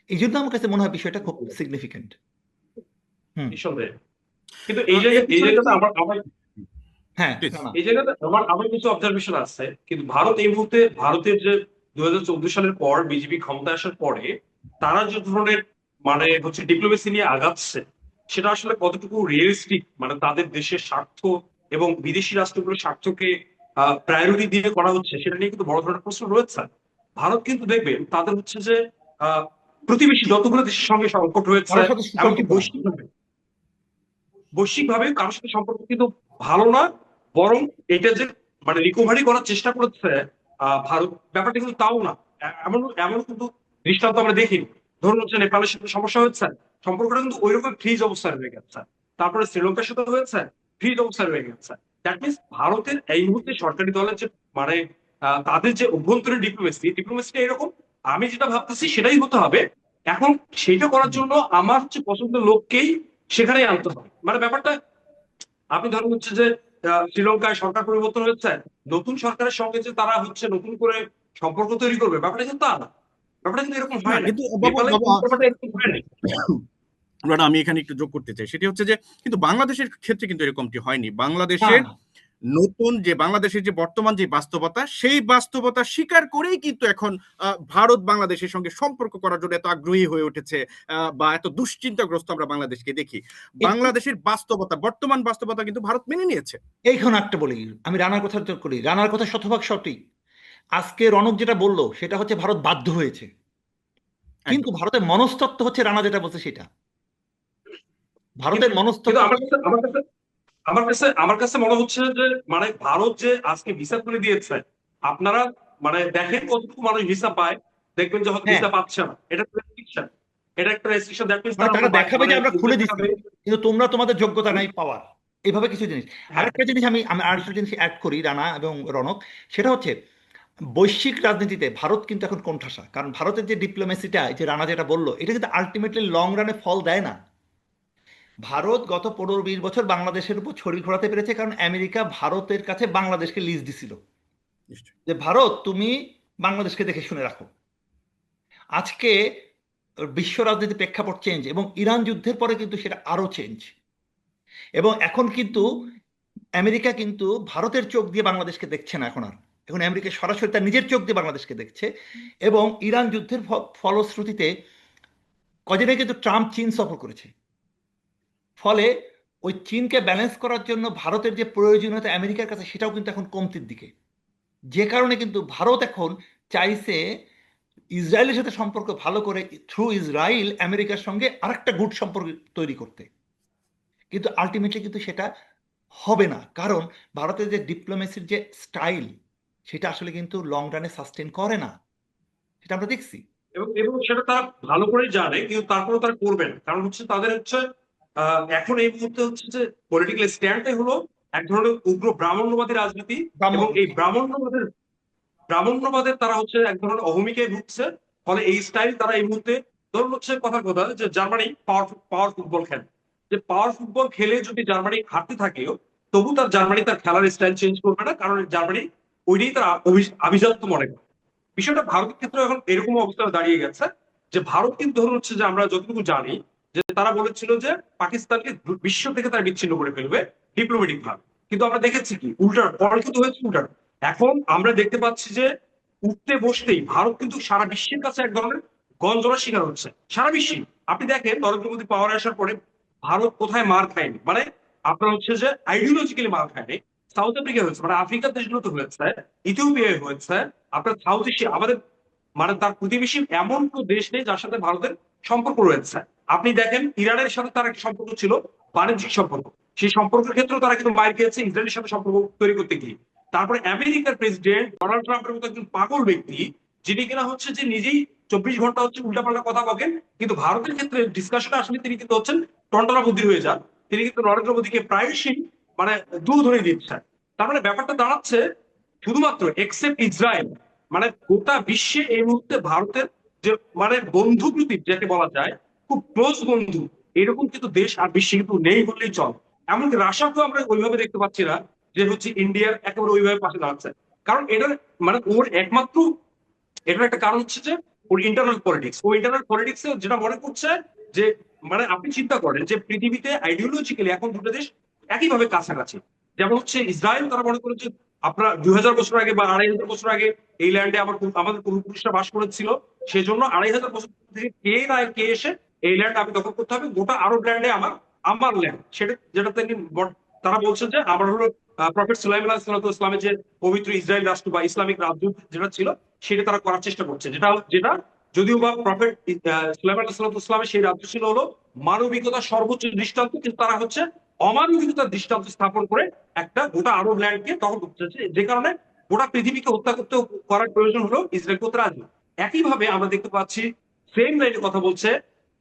এই জন্য আমার কাছে মনে হয় বিষয়টা খুব সিগনিফিকেন্ট। হুম। নিঃসন্দেহে। কিন্তু এর এই পিছনে জায়গাতে কি আমার হ্যাঁ, প্লিজ। না এই জায়গাতে আমার কিছু অবজারভেশন আছে। কিন্তু ভারত এই মুহূর্তে, ভারতের যে 2014 সালের পর বিজেপি ক্ষমতায় আসার পরে তারা যে ধরনের মানে হচ্ছে ডিপ্লোমেসি নিয়ে আগাচ্ছে, সেটা আসলে কতটুকু রিয়েলিস্টিক, মানে তাদের দেশের স্বার্থ এবং বিদেশি রাষ্ট্রগুলোর স্বার্থকে প্রায়োরিটি দিয়ে করা হচ্ছে, সেটা নিয়ে কিন্তু বড় ধরনের প্রশ্ন রয়েছে। ভারত কিন্তু দেখবেন তাদের হচ্ছে যে আহ প্রতিবেশী যতগুলো দেশের সঙ্গে সংকট রয়েছে, কারোর সাথে এমনকি সুসম্পর্ক না। বৈশ্বিকভাবে কারোর সাথে সম্পর্ক কিন্তু ভালো না, বরং এটা যে মানে রিকভারি করার চেষ্টা করছে ভারত, ব্যাপারটা কিন্তু তাও না। এমন এমন কিন্তু দৃষ্টান্ত আমরা দেখিনি। ধরুন হচ্ছে নেপালের সাথে সমস্যা হচ্ছে, সম্পর্কটা কিন্তু ওইরকম ফ্রিজ অবস্থায় রয়ে গেছে। তারপরে শ্রীলঙ্কার সাথে হয়েছে, ফ্রিজ অবস্থায় রয়ে গেছে। দ্যাট মিনস ভারতের এই মুহূর্তে সরকারি দলের যে মানে তাদের যে অভ্যন্তরীণ ডিপ্লোমেসিটা এরকম। আমি যেটা ভাবতেছি সেটাই হতে হবে এখন। সেইটা করার জন্য আমার হচ্ছে পছন্দের লোককেই সেখানেই আনতে হবে। মানে ব্যাপারটা আপনি ধরেন হচ্ছে যে শ্রীলঙ্কায় সরকার পরিবর্তন হচ্ছে, নতুন সরকারের সঙ্গে যে তারা হচ্ছে নতুন করে সম্পর্ক তৈরি করবে, ব্যাপারটা কিন্তু তা না। ব্যাপারটা কিন্তু এরকম না হয় না। কিন্তু বাবা নেপালে বাবা কিন্তু ব্যাপারটা এরকম হয় না। রানা, আমি এখানে একটু যোগ করতে চাই, সেটি হচ্ছে যে কিন্তু বাংলাদেশের ক্ষেত্রে কিন্তু এরকমটি হয়নি। না, বাংলাদেশের যে বর্তমান যে বাস্তবতা, সেই বাস্তবতা স্বীকার করেই কিন্তু এখন ভারত বাংলাদেশের সঙ্গে সম্পর্ক করার জন্য এত আগ্রহী হয়ে উঠেছে, বা এত দুশ্চিন্তাগ্রস্ত আমরা বাংলাদেশকে দেখি। একটু বাংলাদেশের বাস্তবতা, বর্তমান বাস্তবতা কিন্তু ভারত মেনে নিয়েছে। এইখানে একটা বলি, আমি রানার কথা যোগ করি, রানার কথা শতভাগ সঠিক। আজকে রণক যেটা বললো সেটা হচ্ছে ভারত বাধ্য হয়েছে, কিন্তু একদম। ভারতের মনস্তত্ত্ব হচ্ছে রানা যেটা বলছে সেটা। কিন্তু ভারতের কিন্তু মনস্তত্ত্ব আমার কাছে মনে হচ্ছে যে মানে ভারত যে আজকে ভিসা খুলে দিয়েছে, আপনারা মানে দেখেন কতটুকু মানুষ ভিসা পায়, দেখবেন যে হয়তো হ্যাঁ, ভিসা পাচ্ছে না। এটা একটা রেস্ট্রিকশন, এটা একটা রেস্ট্রিকশন। দ্যাট মিনস মানে তারা তারা দেখাবে মানে যে আমরা খুলে উদ্যোগ দিচ্ছি, দেখাবে। কিন্তু তোমরা তোমাদের যোগ্যতা নাই পাওয়ার, এইভাবে কিছু জিনিস। হ্যাঁ, আরেকটা জিনিস আমি আমি আরেকটা জিনিস অ্যাড করি রানা এবং রণক, সেটা হচ্ছে বৈশ্বিক রাজনীতিতে ভারত কিন্তু এখন কোণঠাসা। কারণ ভারতের যে ডিপ্লোমেসিটা, যে রানা যেটা বললো, এটা কিন্তু আলটিমেটলি লং রানে ফল দেয় না। ভারত গত 15-20 বছর বাংলাদেশের উপর ছড়ি ঘোরাতে পেরেছে কারণ আমেরিকা ভারতের কাছে বাংলাদেশকে লিজ দিছিল, নিশ্চয়ই। যে ভারত তুমি বাংলাদেশকে দেখে শুনে রাখো। আজকে বিশ্ব রাজনীতি প্রেক্ষাপট চেঞ্জ, এবং ইরান যুদ্ধের পরে কিন্তু সেটা আরো চেঞ্জ। এবং এখন কিন্তু আমেরিকা কিন্তু ভারতের চোখ দিয়ে বাংলাদেশকে দেখছে না এখন আর, এখন আমেরিকা সরাসরি তার নিজের চোখ দিয়ে বাংলাদেশকে দেখছে। এবং ইরান যুদ্ধের ফলশ্রুতিতে কদিন আগে কিন্তু ট্রাম্প চীন সফর করেছে। ফলে ওই চীনকে ব্যালেন্স করার জন্য ভারতের যে প্রয়োজনীয়তা আমেরিকার কাছে সেটাও কিন্তু এখন কমতির দিকে। যে কারণে কিন্তু ভারত এখন চাইছে ইসরায়েলের সাথে সম্পর্ক ভালো করে থ্রু ইসরায়েল আমেরিকার সঙ্গে আরেকটা গুড সম্পর্ক তৈরি করতে। কিন্তু আলটিমেটলি কিন্তু সেটা হবে না, কারণ ভারতের যে ডিপ্লোমেসির যে স্টাইল, সেটা আসলে কিন্তু লং রানে সাস্টেন করে না, সেটা আমরা দেখছি। এবং এবং সেটা তারা ভালো করেই জানে, কিন্তু তারপরেও তারা করবে না। কারণ হচ্ছে তাদের হচ্ছে এখন এই মুহূর্তে হচ্ছে যে পলিটিক্যাল স্ট্যান্ডটাই হলো এক ধরনের উগ্র ব্রাহ্মণ্যবাদী রাজনীতি। এবং এই ব্রাহ্মণ্যবাদের তারা হচ্ছে এক ধরনের অহমিকায় ভুগছে। ফলে এই স্টাইল তারা এই মুহূর্তে ধরুন হচ্ছে কথার কথা যে জার্মানি পাওয়ার ফুটবল খেলে, যে পাওয়ার ফুটবল খেলে যদি জার্মানি হারতে থাকেও তবু জার্মানি তার খেলার স্টাইল চেঞ্জ করবে না, কারণ জার্মানি ওইটাই তার আভিজাত্য মনে করে। বিষয়টা ভারতের ক্ষেত্রে এখন এরকম অবস্থা দাঁড়িয়ে গেছে যে ভারত কিন্তু ধরুন হচ্ছে যে আমরা যতটুকু জানি যে তারা বলেছিল যে পাকিস্তানকে বিশ্ব থেকে তারা বিচ্ছিন্ন করে ফেলবে ডিপ্লোম্যাটিক ভাবে, কিন্তু আমরা দেখেছি কি উল্টার পরে কিন্তু হয়েছে উল্টার। এখন আমরা দেখতে পাচ্ছি যে উঠতে বসতেই ভারত কিন্তু সারা বিশ্বের কাছে এক ধরনের গঞ্জনার শিকার হচ্ছে সারা বিশ্বে। আপনি দেখেন নরেন্দ্র মোদী পাওয়ারে আসার পরে ভারত কোথায় মার খায়নি, মানে আপনার হচ্ছে যে আইডিওলজিক্যালি মার খায়নি। সাউথ আফ্রিকা হয়েছে, মানে আফ্রিকার দেশগুলোতে হয়েছে, ইথিওপিয়ায় হয়েছে, আপনার সাউথ এশিয়া আমাদের মানে তার প্রতিবেশী এমন কোন দেশ নেই যার সাথে ভারতের সম্পর্ক রয়েছে। আপনি দেখেন ইরানের সাথে তার একটা সম্পর্ক ছিল বাণিজ্যিক সম্পর্ক, সেই সম্পর্কের ক্ষেত্রে তারা কিন্তু মার খেয়েছে ইসরায়েলের সাথে সম্পর্ক তৈরি করতে গিয়ে। তারপরে আমেরিকার প্রেসিডেন্ট ডোনাল্ড ট্রাম্পের মতো একজন পাগল ব্যক্তি যিনি কিনা হচ্ছে যে নিজেই 24 ঘন্টা হচ্ছে উল্টাপাল্টা কথা বলেন, কিন্তু ভারতের ক্ষেত্রে ডিসকাশনে আসলে তিনি কিন্তু হচ্ছেন টন্টনা বুদ্ধি হয়ে যান। তিনি কিন্তু নরেন্দ্র মোদীকে প্রায়শই মানে দূর ধরে দিচ্ছেন। তার মানে ব্যাপারটা দাঁড়াচ্ছে শুধুমাত্র এক্সেপ্ট ইসরায়েল, মানে গোটা বিশ্বে এই মুহূর্তে ভারতের যে মানে বন্ধু প্রতীক যাকে বলা যায়, খুব ক্লোজ বন্ধু, এরকম কিন্তু দেশ আর বিশ্বে কিন্তু নেই বললেই চল। এমনকি রাশিয়াকেও আমরা ওইভাবে দেখতে পাচ্ছি না যে হচ্ছে ইন্ডিয়ার একেবারে ওইভাবে পাশে দাঁড়াচ্ছে। কারণ এটা মানে ওর একমাত্র এটার একটা কারণ হচ্ছে যে ওর ইন্টারনাল পলিটিক্স, ও ইন্টারনাল পলিটিক্স যেটা মনে করছে যে মানে আপনি চিন্তা করেন যে পৃথিবীতে আইডিওলজিক্যালি এখন দুটো দেশ একইভাবে কাছাকাছি। যেমন হচ্ছে ইসরায়েল, তারা মনে করেছে আপনার 2000 বছর আগে বা 2500 বছর আগে এই ল্যান্ডে আমাদের পূর্বপুরুষরা বাস করেছিল, সেই জন্য 2500 বছর থেকে কে না কে এসে এই ল্যান্ড আমি দখল করতে হবে, গোটা আরব ল্যান্ডে আমার আমার ল্যান্ড সেটা, যেটা তারা বলছেন যে আমার হলো প্রফেট সুলাইমান আলাইহিস সালাতু ওয়াস সালামের যে পবিত্র ইসরায়েল রাষ্ট্র বা ইসলামিক রাজ্য যেটা ছিল সেটা তারা করার চেষ্টা করছে, যেটা যেটা যদিও বা প্রফেট সুলাইমান আলাইহিস সালাতু ওয়াস সালামের সেই রাজ্য ছিল হলো মানবিকতার সর্বোচ্চ দৃষ্টান্ত, কিন্তু তারা হচ্ছে অমানবিকতার দৃষ্টান্ত স্থাপন করে একটা গোটা আরব ল্যান্ডকে দখল করতে চাচ্ছে, যে কারণে গোটা পৃথিবীকে হত্যা করতে করার প্রয়োজন হলো ইসরায়েল করতে রাজি। একইভাবে আমরা দেখতে পাচ্ছি সেম লাইনে কথা বলছে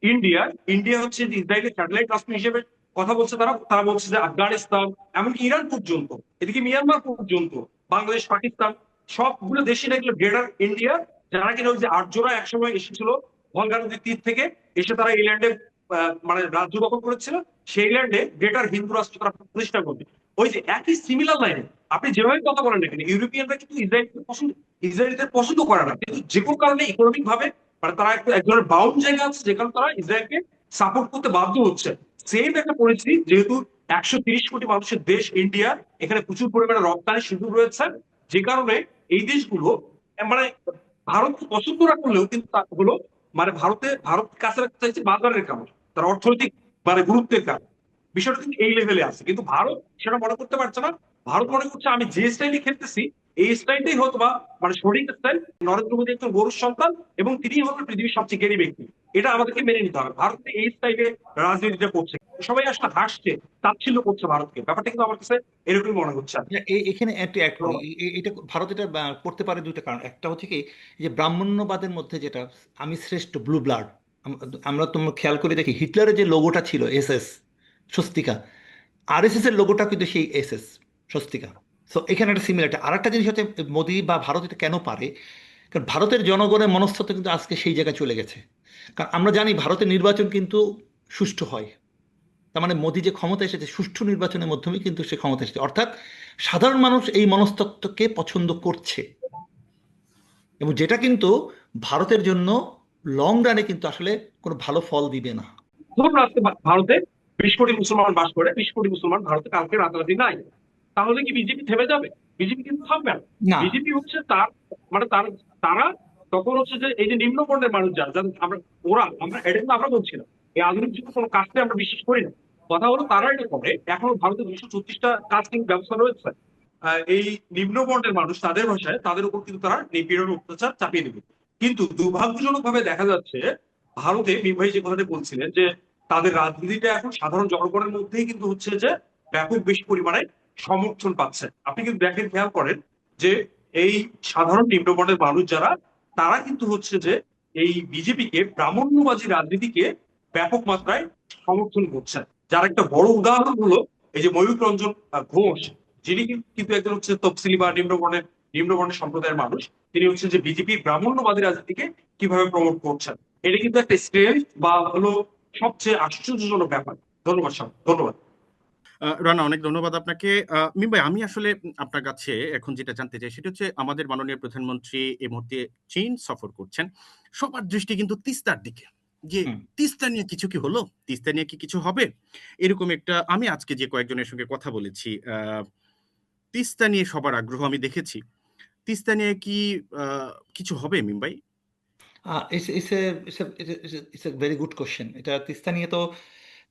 ইন্ডিয়া। ইন্ডিয়া হচ্ছে যে ইসরায়েলের স্যাটেলাইট রাষ্ট্র হিসেবে কথা বলছে, তারা তারা বলছে যে আফগানিস্তান এমনকি ইরান পর্যন্ত, এদিকে মিয়ানমার পর্যন্ত, বাংলাদেশ, পাকিস্তান, সবগুলো দেশই নাকি গ্রেটার ইন্ডিয়া, যারা কিনা ওই যে আর্যরা একসময় এসেছিল গঙ্গা নদীর তীর থেকে এসে তারা এই ল্যান্ডে মানে রাজ্য দখল করেছিল, সেই ল্যান্ডে গ্রেটার হিন্দু রাষ্ট্র তারা প্রতিষ্ঠা করবে। ওই যে একই সিমিলার লাইনে আপনি যেভাবে কথা বলেন না কেন, ইউরোপিয়ানরা কিন্তু ইসরায়েলদের পছন্দ করে না, কিন্তু যে কোনো কারণে ইকোনমিক ভাবে মানে তারা এক ধরনের বাউন্ড জায়গা আছে যেখানে তারা ইসরায়েলকে সাপোর্ট করতে বাধ্য হচ্ছে। সেম একটা পরিস্থিতি, যেহেতু 130 কোটি মানুষের দেশ ইন্ডিয়া, এখানে প্রচুর পরিমাণে রপ্তানি সুযোগ রয়েছে, যে কারণে এই দেশগুলো মানে ভারত পছন্দ না করলেও কিন্তু হলো মানে ভারত কাছে রাখতে চাইছে বাজারের কারণে, তার অর্থনৈতিক মানে গুরুত্বের কারণে। বিষয়টা কিন্তু এই লেভেলে আছে, কিন্তু ভারত সেটা মনে করতে পারছে না। ভারত মনে করছে আমি যে স্টাইলে খেলতেছি এই স্টাইলটাই হয়তো বা মানে সঠিক স্টাইল, নরেন্দ্র মোদী একজন গরুর সন্তান এবং তিনি হলেন পৃথিবীর সবচেয়ে জ্ঞানী ব্যক্তি, এটা আমাদেরকে মেনে নিতে হবে। ভারত এই স্টাইলে রাজনীতিটা করছে, সবাই আসলে হাসছে, তাচ্ছিল্য করছে ভারতকে, ব্যাপারটা কিন্তু আমার কাছে এরকমই মনে হচ্ছে। এখানে একটু অ্যাড করি, এটা ভারত এটা করতে পারে দুইটা কারণ। একটা হচ্ছে কি যে ব্রাহ্মণ্যবাদের মধ্যে যেটা আমি শ্রেষ্ঠ ব্লু ব্লাড, আমরা তোমরা খেয়াল করে দেখি হিটলারের যে লোগোটা ছিল এসএস স্বস্তিকা, আরএসএস এর লোগোটা কিন্তু সেই এসএস স্বস্তিকা। সো এখানে একটা সিমিলারিটি। আর একটা জিনিস হচ্ছে মোদি বা ভারত এটা কেন পারে, কারণ ভারতের জনগণের মনস্তত্ত্ব কিন্তু আজকে সেই জায়গায় চলে গেছে। কারণ আমরা জানি ভারতের নির্বাচন কিন্তু সুষ্ঠু হয়, তার মানে মোদি যে ক্ষমতা এসেছে সুষ্ঠু নির্বাচনের মাধ্যমে কিন্তু সে ক্ষমতা এসেছে, অর্থাৎ সাধারণ মানুষ এই মনস্তত্ত্বকে পছন্দ করছে, এবং যেটা কিন্তু ভারতের জন্য লং রানে কিন্তু আসলে কোনো ভালো ফল দিবে না। ধরুন আজকে ভারতে 20 কোটি মুসলমান বাস করে, 20 কোটি মুসলমান ভারতে কালকে রাতারাতি নাই, তাহলে কি বিজেপি থেমে যাবে? বিজেপি কিন্তু থামবে না। না, বিজেপি হচ্ছে তার মানে তারা তখন হচ্ছে যে এই যে নিম্ন বর্ণের মানুষ যারা আমরা আমরা এটা কিন্তু আমরা বলছি না, এই আধুনিক যুগে কোনো কাজকে আমরা বিশ্বাস করি না। কথা হলো তারা এটা করে, এখনো ভারতে 234টা কাস্টিং ব্যবস্থা রয়েছে। এই নিম্ন বর্ণের মানুষ তাদের ভাষায় তাদের উপর কিন্তু তারা নিপীড়ন অত্যাচার চাপিয়ে দেবে। কিন্তু দুর্ভাগ্যজনক ভাবে দেখা যাচ্ছে ভারতে মীর ভাই যে কথাটা বলছিলেন যে তাদের রাজনীতিটা এখন সাধারণ জনগণের মধ্যেই কিন্তু হচ্ছে যে ব্যাপক বেশি পরিমাণে সমর্থন পাচ্ছে। আপনি কিন্তু দেখেন, খেয়াল করেন যে এই সাধারণ নিম্নবর্ণের মানুষ যারা, তারা কিন্তু হচ্ছে যে এই বিজেপিকে, ব্রাহ্মণ্যবাদী রাজনীতিকে ব্যাপক মাত্রায় সমর্থন করছে। যার একটা বড় উদাহরণ হলো এই যে ময়ূর রঞ্জন ঘোষ, যিনি কিন্তু একজন হচ্ছে তফসিলি বা নিম্নবর্ণের সম্প্রদায়ের মানুষ। তিনি হচ্ছে যে বিজেপি ব্রাহ্মণ্যবাদী রাজনীতিকে কিভাবে প্রমোট করছেন, এটা কিন্তু একটা স্ট্রেংথ বা হলো সবচেয়ে আশ্চর্যজনক ব্যাপার। ধন্যবাদ সাহেব, ধন্যবাদ। রানা, অনেক ধন্যবাদ আপনাকে। মিম ভাই, আমি আসলে আপনার কাছে এখন যেটা জানতে চাই সেটা হচ্ছে, আমাদের মাননীয় প্রধানমন্ত্রী এই মুহূর্তে চীন সফর করছেন। সবার দৃষ্টি কিন্তু তিস্তার দিকে, যে হুম। তিস্তা নিয়ে কিছু কি হলো, তিস্তা নিয়ে কি কিছু হবে, এরকম একটা। আমি আজকে যে কয়েকজনের সঙ্গে কথা বলেছি, তিস্তা নিয়ে সবার আগ্রহ আমি দেখেছি। তিস্তা নিয়ে কি কিছু হবে মিম ভাই? It's a very good question. এটা তিস্তা নিয়ে তো,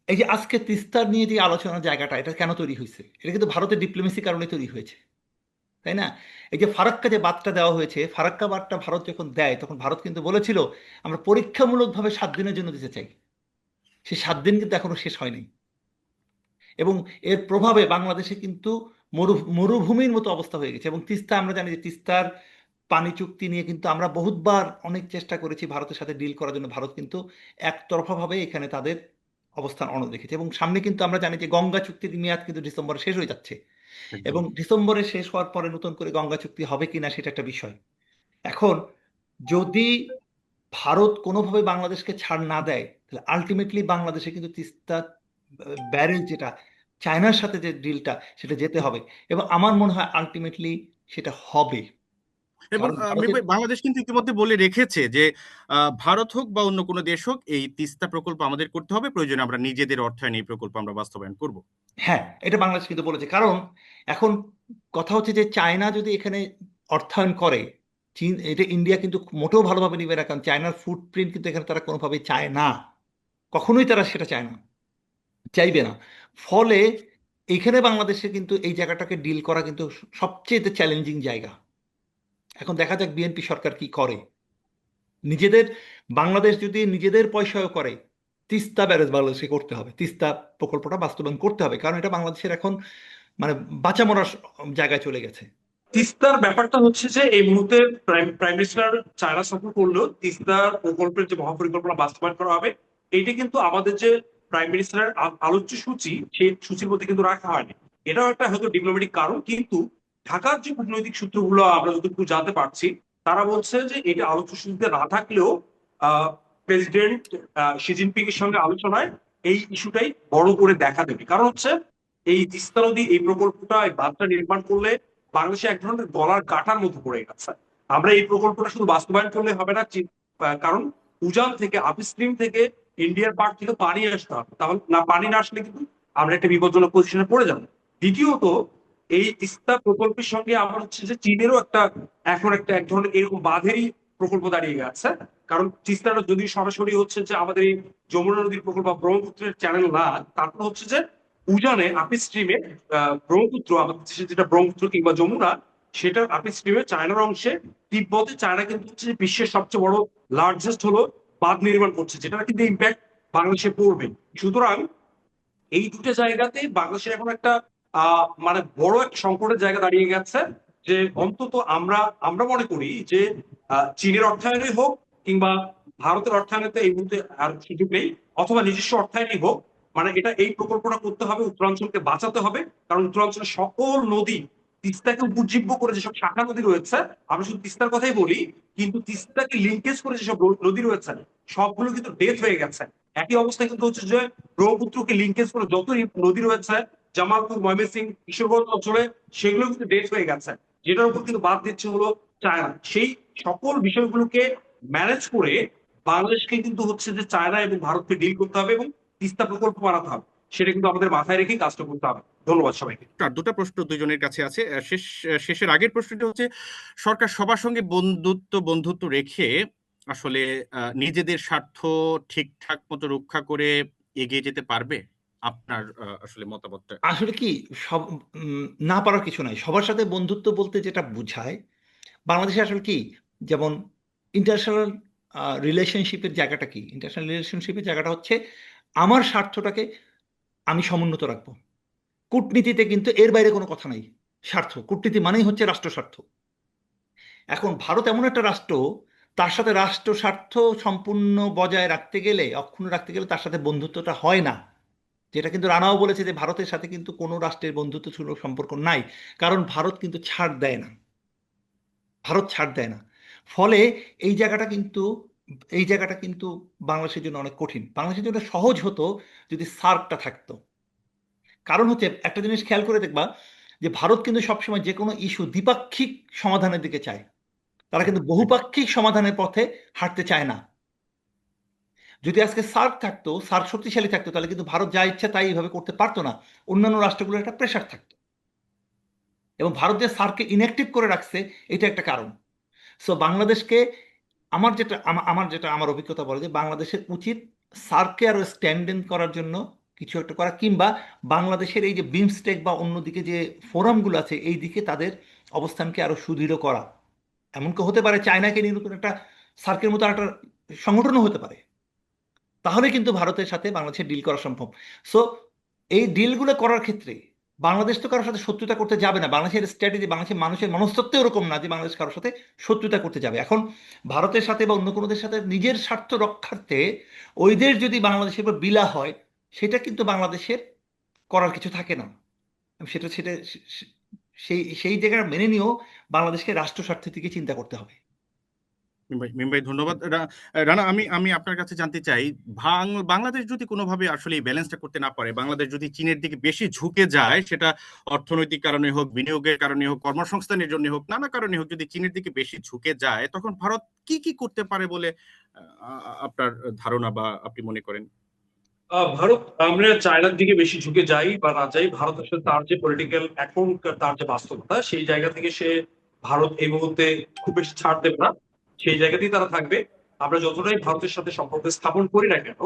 এই যে আজকে তিস্তার নিয়ে যে আলোচনার জায়গাটা, এটা কেন তৈরি হয়েছে? এটা কিন্তু ভারতের ডিপ্লোমেসি কারণে তৈরি হয়েছে, তাই না? এই যে ফারাক্কা যে বাঁধটা দেওয়া হয়েছে, ফারাক্কা বাঁধটা ভারত যখন দেয় তখন ভারত কিন্তু বলেছিল আমরা পরীক্ষামূলকভাবে 7 দিনের জন্য দিতে চাই। সেই 7 দিন কিন্তু এখনো শেষ হয়নি, এবং এর প্রভাবে বাংলাদেশে কিন্তু মরুভূমির মতো অবস্থা হয়ে গেছে। এবং তিস্তা, আমরা জানি যে তিস্তার পানি চুক্তি নিয়ে কিন্তু আমরা বহুতবার অনেক চেষ্টা করেছি ভারতের সাথে ডিল করার জন্য। ভারত কিন্তু একতরফাভাবে এখানে তাদের অবস্থান অনড় রেখেছে। এবং সামনে কিন্তু আমরা জানি যে গঙ্গা চুক্তির মেয়াদ কিন্তু ডিসেম্বরে শেষ হয়ে যাচ্ছে, একদম। এবং ডিসেম্বরে শেষ হওয়ার পরে নতুন করে গঙ্গা চুক্তি হবে কিনা সেটা একটা বিষয়। এখন যদি ভারত কোনোভাবে বাংলাদেশকে ছাড় না দেয়, তাহলে আলটিমেটলি বাংলাদেশে কিন্তু তিস্তা ব্যারেজ যেটা, চায়নার সাথে যে ডিলটা, সেটা যেতে হবে। এবং আমার মনে হয় আলটিমেটলি সেটা হবে, এবং কারণ মিম ভারতের, ভাই, বাংলাদেশ কিন্তু ইতিমধ্যে বলে রেখেছে যে ভারত হোক বা অন্য কোনো দেশ হোক, এই তিস্তা প্রকল্প আমাদের করতে হবে, প্রয়োজনে আমরা নিজেদের অর্থায়নে এই প্রকল্প আমরা বাস্তবায়ন করব। হ্যাঁ, এটা বাংলাদেশ কিন্তু বলেছে। কারণ এখন কথা হচ্ছে যে চায়না যদি এখানে অর্থায়ন করে, চীন, এটা ইন্ডিয়া কিন্তু মোটেও ভালোভাবে নিবে না, কারণ চায়নার ফুটপ্রিন্ট কিন্তু এখানে তারা কোনোভাবেই চায় না, কখনোই তারা সেটা চায় না, চাইবে না। ফলে এইখানে বাংলাদেশে কিন্তু এই জায়গাটাকে ডিল করা কিন্তু সবচেয়ে চ্যালেঞ্জিং জায়গা। এখন দেখা যাক বিএনপি সরকার কি করে। নিজেদের, বাংলাদেশ যদি নিজেদের পয়সাও করে, তিস্তা ব্যারেজ বাংলাদেশকে করতে হবে, তিস্তা প্রকল্পটা বাস্তবায়ন করতে হবে, কারণ এটা বাংলাদেশের এখন মানে বাঁচা মরার জায়গায় চলে গেছে। তিস্তার ব্যাপারটা হচ্ছে যে এই মুহূর্তে প্রাইম মিনিস্টার চায়না সফর করলো, তিস্তার প্রকল্পের যে মহাপরিকল্পনা বাস্তবায়ন করা হবে, এইটা কিন্তু আমাদের যে প্রাইম মিনিস্টারের আলোচ্য সূচি, সেই সূচির মধ্যে কিন্তু রাখা হয়নি। এটাও একটা হয়তো ডিপ্লোম্যাটিক কারণ, কিন্তু ঢাকার যে কূটনৈতিক সূত্রগুলো আমরা যতটুকু জানতে পারছি, তারা বলছে যে এটা আলোচ্য সূচিতে না থাকলেও প্রেসিডেন্ট শি জিনপিং এর সঙ্গে আলোচনায় এই ইস্যুটাই বড় করে দেখা দেবে। কারণ হচ্ছে এই তিস্তা নদী, এই প্রকল্পটা, এই বাঁধটা নির্মাণ করলে বাংলাদেশে এক ধরনের গলার কাটার মতো পড়ে গেছে। আমরা এই প্রকল্পটা শুধু বাস্তবায়ন করলে হবে না, কারণ উজান থেকে, আপস্ট্রিম থেকে, ইন্ডিয়ার পার্ট থেকে পানি আসতে হবে। তাহলে না, পানি না আসলে কিন্তু আমরা একটা বিপজ্জনক পজিশনে পড়ে যাবো। দ্বিতীয়ত, এই তিস্তা প্রকল্পের সঙ্গে আমার হচ্ছে যে চীনেরও একটা এখন একটা এক ধরনের এরকম বাঁধেরই প্রকল্প দাঁড়িয়ে গেছে। কারণ তিস্তাটা যদি সরাসরি হচ্ছে যে আমাদের এই যমুনা নদীর প্রকল্প বা ব্রহ্মপুত্রের চ্যানেল না, তারপর হচ্ছে যে উজানে আপস্ট্রিমে ব্রহ্মপুত্র, আমাদের দেশে যেটা ব্রহ্মপুত্র কিংবা যমুনা, সেটার আপস্ট্রিমে চায়নার অংশে তিব্বতে চায়না কিন্তু হচ্ছে যে বিশ্বের সবচেয়ে বড় লার্জেস্ট হলো বাঁধ নির্মাণ করছে, যেটা কিন্তু ইম্প্যাক্ট বাংলাদেশে পড়বে। সুতরাং এই দুটো জায়গাতে বাংলাদেশের এখন একটা মানে বড় একটা সংকটের জায়গা দাঁড়িয়ে গেছে, যে অন্তত আমরা আমরা মনে করি যে চীনের অর্থায়নে হোক কিংবা ভারতের অর্থায়নে এই মুহূর্তে আর সুযোগ নেই, অথবা নিজস্ব অর্থায়নই হোক, মানে এটা এই প্রকল্পটা করতে হবে, উত্তরাঞ্চলকে বাঁচাতে হবে। কারণ উত্তরাঞ্চলের সকল নদী, তিস্তাকে উপজীব্য করে যেসব শাখা নদী রয়েছে, আমরা শুধু তিস্তার কথাই বলি, কিন্তু তিস্তাকে লিঙ্কেজ করে যেসব নদী রয়েছে সবগুলো কিন্তু ডেথ হয়ে গেছে। একই অবস্থা কিন্তু হচ্ছে যে ব্রহ্মপুত্রকে লিঙ্কেজ করে যত নদী রয়েছে, জামালপুর, ময়মনসিংহ, কিশোরগঞ্জ অঞ্চলে, সেগুলো কিন্তু ডেথ হয়ে গেছে, যেটার উপর কিন্তু বাদ দিচ্ছে হলো চায়না। সেই সকল বিষয়গুলোকে ম্যানেজ করে বাংলাদেশকে কিন্তু হচ্ছে যে চায়না এবং ভারতকে ডিল করতে হবে এবং তিস্তা প্রকল্প বানাতে হবে। সেটা কিন্তু আমাদের মাথায় রেখেই কাজটা করতে হবে। ধন্যবাদ সবাইকে। আর দুটো প্রশ্ন দুজনের কাছে আছে। শেষের আগের প্রশ্নটি হচ্ছে, সরকার সবার সঙ্গে বন্ধুত্ব রেখে আসলে নিজেদের স্বার্থ ঠিকঠাক মতো রক্ষা করে এগিয়ে যেতে পারবে? আপনার আসলে মতামতটা। আসলে কি, সব না পারার কিছু নাই। সবার সাথে বন্ধুত্ব বলতে যেটা বোঝায়, বাংলাদেশে আসলে কি, যেমন ইন্টারন্যাশনাল রিলেশনশিপের জায়গাটা কি, ইন্টারন্যাশনাল রিলেশনশিপের জায়গাটা হচ্ছে আমার স্বার্থটাকে আমি সমুন্নত রাখবো। কূটনীতিতে কিন্তু এর বাইরে কোনো কথা নাই। স্বার্থ, কূটনীতি মানেই হচ্ছে রাষ্ট্র স্বার্থ। এখন ভারত এমন একটা রাষ্ট্র, তার সাথে রাষ্ট্র স্বার্থ সম্পূর্ণ বজায় রাখতে গেলে, অক্ষুণ্ণ রাখতে গেলে তার সাথে বন্ধুত্বটা হয় না। যেটা কিন্তু রানাও বলেছে যে ভারতের সাথে কিন্তু কোনো রাষ্ট্রের বন্ধুত্ব সুলভ সম্পর্ক নাই, কারণ ভারত কিন্তু ছাড় দেয় না, ভারত ছাড় দেয় না। ফলে এই জায়গাটা কিন্তু এই জায়গাটা কিন্তু বাংলাদেশের জন্য অনেক কঠিন। বাংলাদেশের জন্য সহজ হতো যদি সার্কটা থাকতো। কারণ হচ্ছে একটা জিনিস খেয়াল করে দেখবা যে ভারত কিন্তু সবসময় যে কোনো ইস্যু দ্বিপাক্ষিক সমাধানের দিকে চায়, তারা কিন্তু বহুপাক্ষিক সমাধানের পথে হাঁটতে চায় না। যদি আজকে সার্ক থাকতো, সার্ক শক্তিশালী থাকতো, তাহলে কিন্তু ভারত যা ইচ্ছা তাই এইভাবে করতে পারতো না, অন্যান্য রাষ্ট্রগুলোর একটা প্রেশার থাকতো। এবং ভারত যে সার্ককে ইনঅ্যাক্টিভ করে রাখছে এটা একটা কারণ। সো বাংলাদেশকে, আমার অভিজ্ঞতা বলে যে বাংলাদেশের উচিত সার্ককে আরো স্ট্যান্ড করার জন্য কিছু একটা করা, কিংবা বাংলাদেশের এই যে বিমস্টেক বা অন্যদিকে যে ফোরামগুলো আছে এই দিকে তাদের অবস্থানকে আরো সুদৃঢ় করা। এমনকি হতে পারে চায়নাকে নিয়ে নতুন একটা সার্কের মতো একটা সংগঠনও হতে পারে। তাহলে কিন্তু ভারতের সাথে বাংলাদেশের ডিল করা সম্ভব। সো এই ডিলগুলো করার ক্ষেত্রে বাংলাদেশ তো কারোর সাথে শত্রুতা করতে যাবে না। বাংলাদেশের স্ট্র্যাটেজি, বাংলাদেশের মানুষের মনস্তত্ত্ব এরকম না যে বাংলাদেশ কারোর সাথে শত্রুতা করতে যাবে। এখন ভারতের সাথে বা অন্য কোনো দেশের সাথে নিজের স্বার্থ রক্ষার্থে ওই দেশ যদি বাংলাদেশের উপর বিলা হয়, সেটা কিন্তু বাংলাদেশের করার কিছু থাকে না। সেটা সেটা সেই সেই জায়গাটা মেনে নিয়েও বাংলাদেশকে রাষ্ট্র স্বার্থের দিকে চিন্তা করতে হবে। মিম ভাই ধন্যবাদ। রানা, আমি আমি আপনার কাছে জানতে চাই, বাংলাদেশ যদি কোনোভাবে আসলে এই ব্যালেন্সটা করতে না পারে, বাংলাদেশ যদি চীনের দিকে বেশি ঝুঁকে যায়, সেটা অর্থনৈতিক কারণে হোক, বিনিয়োগের কারণে হোক, কর্মসংস্থানের জন্য হোক, নানা কারণে হোক, যদি চীনের দিকে বেশি ঝুঁকে যায়, তখন ভারত কি কি করতে পারে বলে আপনার ধারণা বা আপনি মনে করেন? ভারত, আমরা চায়নার দিকে বেশি ঝুঁকে যাই বা না যাই, ভারত আসলে তার যে পলিটিক্যাল এখনকার তার যে বাস্তবতা সেই জায়গা থেকে ভারত এই মুহূর্তে খুব বেশি ছাড় দেবে না, সেই জায়গাতেই তারা থাকবে। আমরা যতটাই ভারতের সাথে সম্পর্ক স্থাপন করি না কেন,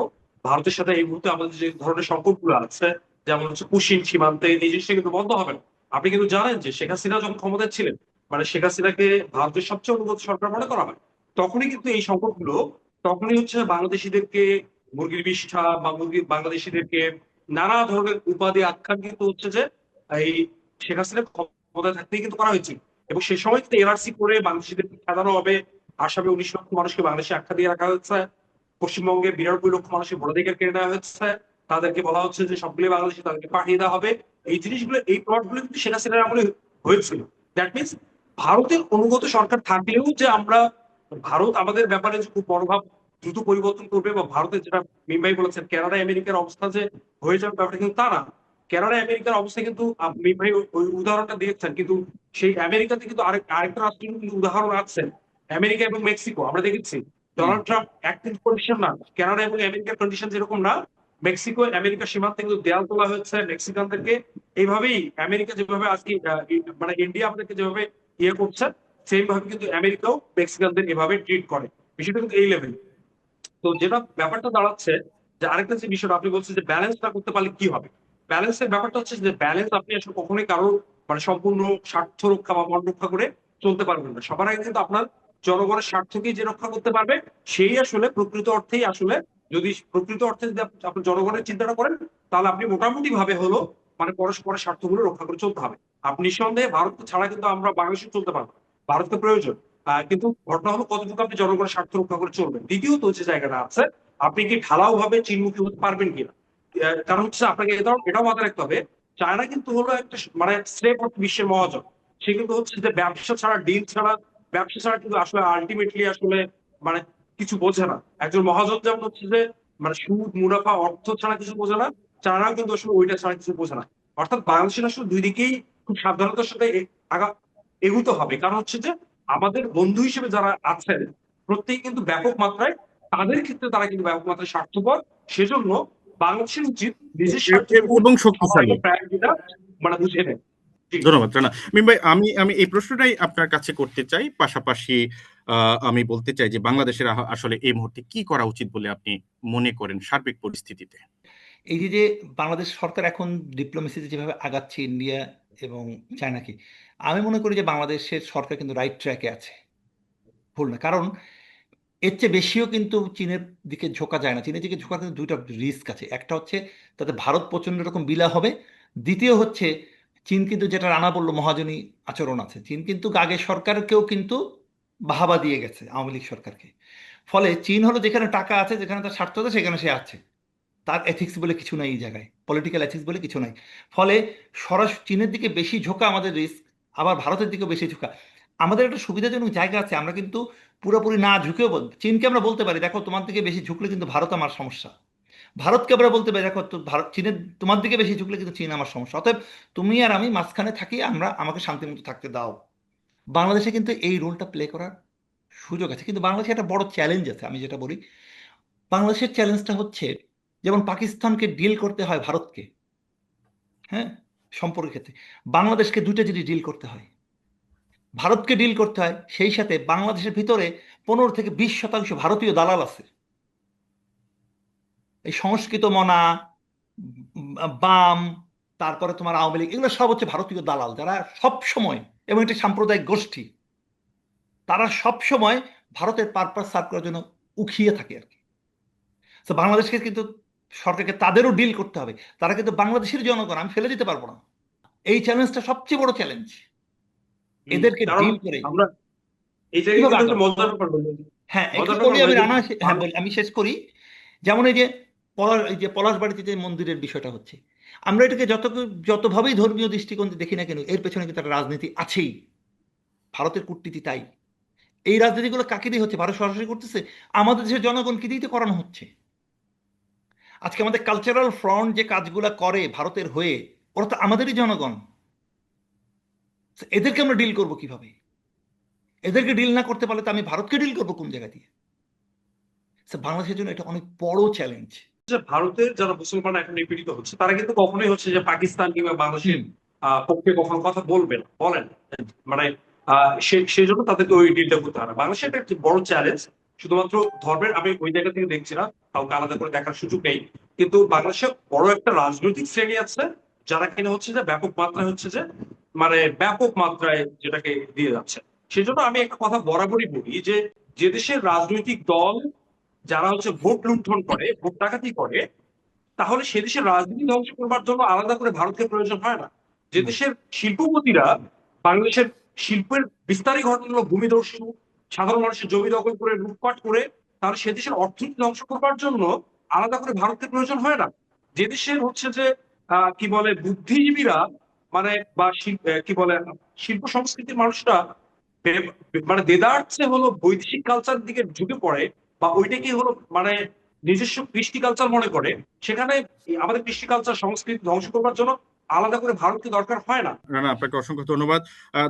ভারতের সাথে এই মুহূর্তে আমাদের যে ধরনের সম্পর্কগুলো আছে, যেমন হচ্ছে পশ্চিম সীমান্তে, এই জিনিসটা কিন্তু বন্ধ হবে না। আপনি কিন্তু জানেন যে শেখ হাসিনা যখন ক্ষমতায় ছিলেন, মানে শেখ হাসিনাকে ভারতের সবচেয়ে অনুগত সরকার মনে করা হয়, তখনই কিন্তু এই সংকটগুলো, তখনই হচ্ছে বাংলাদেশিদেরকে মুরগির বিষ্ঠা বা বাংলাদেশিদেরকে নানা ধরনের উপাধি আখ্যান কিন্তু হচ্ছে যে এই শেখ হাসিনা ক্ষমতায় থাকতেই কিন্তু করা হয়েছিল। এবং সে সময় কিন্তু এনআরসি করে বাংলাদেশিদেরকে খেলানো হবে। আসামে 19 লক্ষ মানুষকে বাংলাদেশে আখ্যা দিয়ে রাখা হয়েছে। পশ্চিমবঙ্গে 92 লক্ষ মানুষের ভোটাধিকার কেড়ে নেওয়া হচ্ছে। তাদেরকে বলা হচ্ছে যে সবগুলো বাংলাদেশি তাদেরকে পাঠিয়ে দেওয়া হবে। এই জিনিসগুলো, এই প্লটগুলো কিন্তু শেখ হাসিনার আমলে হয়েছিল। দ্যাট মিনস ভারতের অনুগত সরকার থাকলেও যে আমরা, ভারত আমাদের ব্যাপারে যে খুব মনোভাব দ্রুত পরিবর্তন করবে, বা ভারতের যেটা মিম ভাই বলেছেন কানাডা আমেরিকার অবস্থা যে হয়ে যাবে, ব্যাপারটা কিন্তু তা না। কানাডা আমেরিকার অবস্থা কিন্তু মিম ভাই ওই উদাহরণটা দিয়েছেন, কিন্তু সেই আমেরিকাতে কিন্তু আরেকটা রাষ্ট্রের কিন্তু উদাহরণ আছে, আমেরিকা এবং মেক্সিকো। আমরা দেখেছি ডোনাল্ড ট্রাম্প একদিন কন্ডিশন না, কানাডা এবং আমেরিকার কন্ডিশন যেরকম না, মেক্সিকো আমেরিকা সীমান্তে কিন্তু দেয়াল তোলা হয়েছে মেক্সিকানদেরকে। এইভাবেই আমেরিকা যেভাবে আজকে মানে ইন্ডিয়া আমাদেরকে যেভাবে ইয়ে করছে, সেম ভাবে কিন্তু আমেরিকাও মেক্সিকানদের এভাবে ট্রিট করে। বিষয়টা কিন্তু এই লেভেল। তো যেটা ব্যাপারটা দাঁড়াচ্ছে, যে আরেকটা যে বিষয়টা আপনি বলছেন যে ব্যালেন্সটা করতে পারলে কি হবে, ব্যালেন্সের ব্যাপারটা হচ্ছে যে ব্যালেন্স আপনি আসলে কখনোই কারোর মানে সম্পূর্ণ স্বার্থ রক্ষা বা মন রক্ষা করে চলতে পারবেন না। সবার আগে কিন্তু আপনার জনগণের স্বার্থকেই যে রক্ষা করতে পারবে, সেই আসলে প্রকৃত অর্থেই আসলে, যদি প্রকৃত অর্থে যদি আপনি জনগণের চিন্তাটা করেন, তাহলে আপনি মোটামুটি ভাবে হলো মানে পরস্পরের স্বার্থগুলো রক্ষা করে চলতে হবে। আপনি নিঃসন্দেহে ভারত ছাড়া কিন্তু আমরা বাংলাদেশে চলতে পারবো না। ভারতকে প্রয়োজন। কিন্তু ঘটনা হলো কতটুকু আপনি জনগণের স্বার্থ রক্ষা করে চলবেন। দ্বিতীয়ত যে জায়গাটা আছে, আপনি কি ঢালাও ভাবে চীনমুখী হতে পারবেন কিনা। কারণ হচ্ছে আপনাকে এটাও মাথায় রাখতে হবে, চায়না কিন্তু হলো একটা মানে স্রেফ বিশ্বের মহাজন। সে কিন্তু হচ্ছে যে ব্যবসা ছাড়া, ডিল ছাড়া, ব্যবসা ছাড়া কিন্তু আসলে আলটিমেটলি আসলে মানে কিছু বোঝে না। একজন মহাজন যেমন হচ্ছে যে মানে সুদ মুনাফা অর্থ ছাড়া কিছু বোঝে না, চায়নাও কিন্তু আসলে ওইটা ছাড়া কিছু বোঝে না। অর্থাৎ বাংলাদেশের আসলে দুই দিকেই খুব সাবধানতার সাথে এগুতে হবে। কারণ হচ্ছে যে আমাদের বন্ধু হিসেবে যারা আছেন, প্রত্যেকে কিন্তু ব্যাপক মাত্রায়, তাদের ক্ষেত্রে তারা কিন্তু ব্যাপক মাত্রায় স্বার্থপর। সেজন্য বাংলাদেশের উচিত নিজের স্বার্থ এবং শক্তিশালী। প্রায়োরিটিটা মানে বুঝে নেয়। জি। ধন্যবাদ রানা। মিম ভাই, আমি আমি এই প্রশ্নটাই আপনার কাছে করতে চাই, পাশাপাশি আমি বলতে চাই যে বাংলাদেশের আসলে এই মুহূর্তে কি করা উচিত বলে আপনি মনে করেন সার্বিক পরিস্থিতিতে? এই যে যে বাংলাদেশ সরকার এখন ডিপ্লোমেসিতে যেভাবে আগাচ্ছে ইন্ডিয়া এবং চায়নাকে, আমি মনে করি যে বাংলাদেশের সরকার কিন্তু রাইট ট্র্যাকে আছে, ভুল না। কারণ এর চেয়ে বেশিও কিন্তু চীনের দিকে ঝোঁকা যায় না। চীনের দিকে ঝোঁকা কিন্তু দুইটা রিস্ক আছে। একটা হচ্ছে তাতে ভারত প্রচণ্ড রকম বিলা হবে। দ্বিতীয় হচ্ছে চীন কিন্তু, যেটা রানা বলল, মহাজনী আচরণ আছে। চীন কিন্তু আগে সরকারকেও কিন্তু বাহাবা দিয়ে গেছে, আওয়ামী লীগ সরকারকে। ফলে চীন হলো যেখানে টাকা আছে, যেখানে তার স্বার্থ আছে, সেখানে সে আছে। তার এথিক্স বলে কিছু নাই এই জায়গায়, পলিটিক্যাল এথিক্স বলে কিছু নাই। ফলে সরাসরি চীনের দিকে বেশি ঝোঁকা আমাদের রিস্ক, আবার ভারতের দিকেও বেশি ঝোঁকা। আমাদের একটা সুবিধাজনক জায়গা আছে, আমরা কিন্তু পুরোপুরি না ঝুঁকেও চীনকে আমরা বলতে পারি দেখো তোমার দিকে বেশি ঝুঁকলে কিন্তু ভারত আমার সমস্যা। ভারতকে আমরা বলতে পারি দেখো তো ভারত চীনের তোমার দিকে বেশি ঝুঁকলে কিন্তু চীন আমার সমস্যা। অতএব তুমি আর আমি মাঝখানে থাকি, আমাকে শান্তিমতো থাকতে দাও। বাংলাদেশে কিন্তু এই রোলটা প্লে করার সুযোগ আছে, কিন্তু বাংলাদেশে একটা বড় চ্যালেঞ্জ আছে। আমি যেটা বলি, বাংলাদেশের চ্যালেঞ্জটা হচ্ছে যেমন পাকিস্তানকে ডিল করতে হয় ভারতকে, হ্যাঁ, সম্পর্কের ক্ষেত্রে বাংলাদেশকে দুইটা জিনিস ডিল করতে হয়। ভারতকে ডিল করতে হয়, সেই সাথে বাংলাদেশের ভিতরে 15 থেকে 20% ভারতীয় দালাল আছে। এই সংস্কৃত মনা, বাম, তারপরে তোমার আওয়ামী লীগ, এগুলো সব হচ্ছে ভারতীয় দালাল, যারা সব সময়, এবং একটি সাম্প্রদায়িক গোষ্ঠী, তারা সব সময় ভারতের পারপাস সার্ভ করার জন্য উখিয়ে থাকে আর কি। তো বাংলাদেশকে কিন্তু সরকারকে তাদেরও ডিল করতে হবে, তারা কিন্তু বাংলাদেশের জনগণ, আমি ফেলে দিতে পারবো না। এই চ্যালেঞ্জটা সবচেয়ে বড় চ্যালেঞ্জ, এদেরকে কারণ ডিল করে আমরা এই জায়গায় কিভাবে কিন্তু একটা আগাবো। মজার ব্যাপার বলবো। হ্যাঁ, একটু মজার বলি, ব্যাপার আমি ভাই যে রানা, হ্যাঁ বলি, আমি শেষ করি। যেমন এই যে এই যে পলাশবাড়িতে যে মন্দিরের বিষয়টা হচ্ছে, আমরা এটাকে যতভাবেই ধর্মীয় দৃষ্টিকোণ দিয়ে দেখি না কেন, এর পেছনে কিন্তু একটা রাজনীতি আছেই। ভারতের কূটনীতি তাই। এই রাজনীতিগুলো কাকে দিয়ে হচ্ছে? ভারত সরাসরি করতেছে, আমাদের দেশের জনগণকে দিয়ে তো করানো হচ্ছে। আজকে আমাদের কালচারাল ফ্রন্ট যে কাজগুলো করে ভারতের হয়ে, ওরা তো আমাদেরই জনগণ। তো এদেরকে আমরা ডিল করবো কিভাবে? এদেরকে ডিল না করতে পারলে তো আমি ভারতকে ডিল করবো কোন জায়গা দিয়ে? তো বাংলাদেশের জন্য এটা অনেক বড় চ্যালেঞ্জ। যে ভারতের যারা মুসলমান এখন নিপীড়িত হচ্ছে, তারা কিন্তু কখনোই হচ্ছে যে পাকিস্তান কিংবা বাংলাদেশের হুম। পক্ষে কখনো কথা বলবেন বলেন, মানে সেই জন্য তাদেরকে ওই ডিলটা করতে হয় না। বাংলাদেশের একটা একটি বড় চ্যালেঞ্জ শুধুমাত্র ধর্মের, আমি ওই জায়গা থেকে দেখছি না, কাউকে আলাদা করে দেখার সুযোগ নেই, কিন্তু বাংলাদেশে বড় একটা রাজনৈতিক শ্রেণী আছে যারা কিনা হচ্ছে যে ব্যাপক মাত্রায় হচ্ছে যে মানে ব্যাপক মাত্রায় যেটাকে দিয়ে যাচ্ছে। সেজন্য আমি একটা কথা বরাবরই বলি যে যে দেশের রাজনৈতিক দল যারা হচ্ছে ভোট লুণ্ঠন করে, ভোট ডাকাতি করে, তাহলে সে দেশের রাজনীতি ধ্বংস করবার জন্য আলাদা করে ভারতের প্রয়োজন হয় না। যে দেশের শিল্পপতিরা বাংলাদেশের শিল্পের বিস্তারই ঘটানো, ভূমিদস্যু, সাধারণ মানুষের জমি দখল করে লুটপাট করে, তাহলে সে দেশের অর্থনীতি ধ্বংস করবার জন্য আলাদা করে ভারতের প্রয়োজন হয় না। যে দেশের হচ্ছে যে কি বলে বুদ্ধিজীবীরা, মানে বা কি বলে শিল্প সংস্কৃতির মানুষরা মানে দেদারসে হলো বৈদেশিক কালচার দিকে ঝুঁকে পড়ে, বা ওইটাকে হলো মানে নিজস্ব কৃষ্টি কালচার মনে করে, সেখানে আমাদের কৃষ্টি কালচার সংস্কৃতি ধ্বংস করবার জন্য আলাদা করে ভারতকে দরকার হয় না। রানা, আপনাকে অসংখ্য ধন্যবাদ।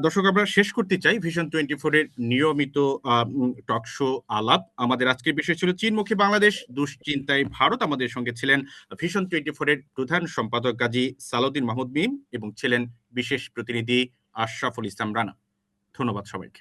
দর্শক, আমরা শেষ করতে চাই ভিশন 24 এর নিয়মিত টক শো আলাপ। আমাদের আজকের বিষয় ছিল চীনমুখী বাংলাদেশ, দুশ্চিন্তায় ভারত। আমাদের সঙ্গে ছিলেন ভিশন 24 এর প্রধান সম্পাদক গাজী সালাউদ্দিন মাহমুদ মিম এবং ছিলেন বিশেষ প্রতিনিধি আশরাফুল ইসলাম রানা। ধন্যবাদ সবাইকে।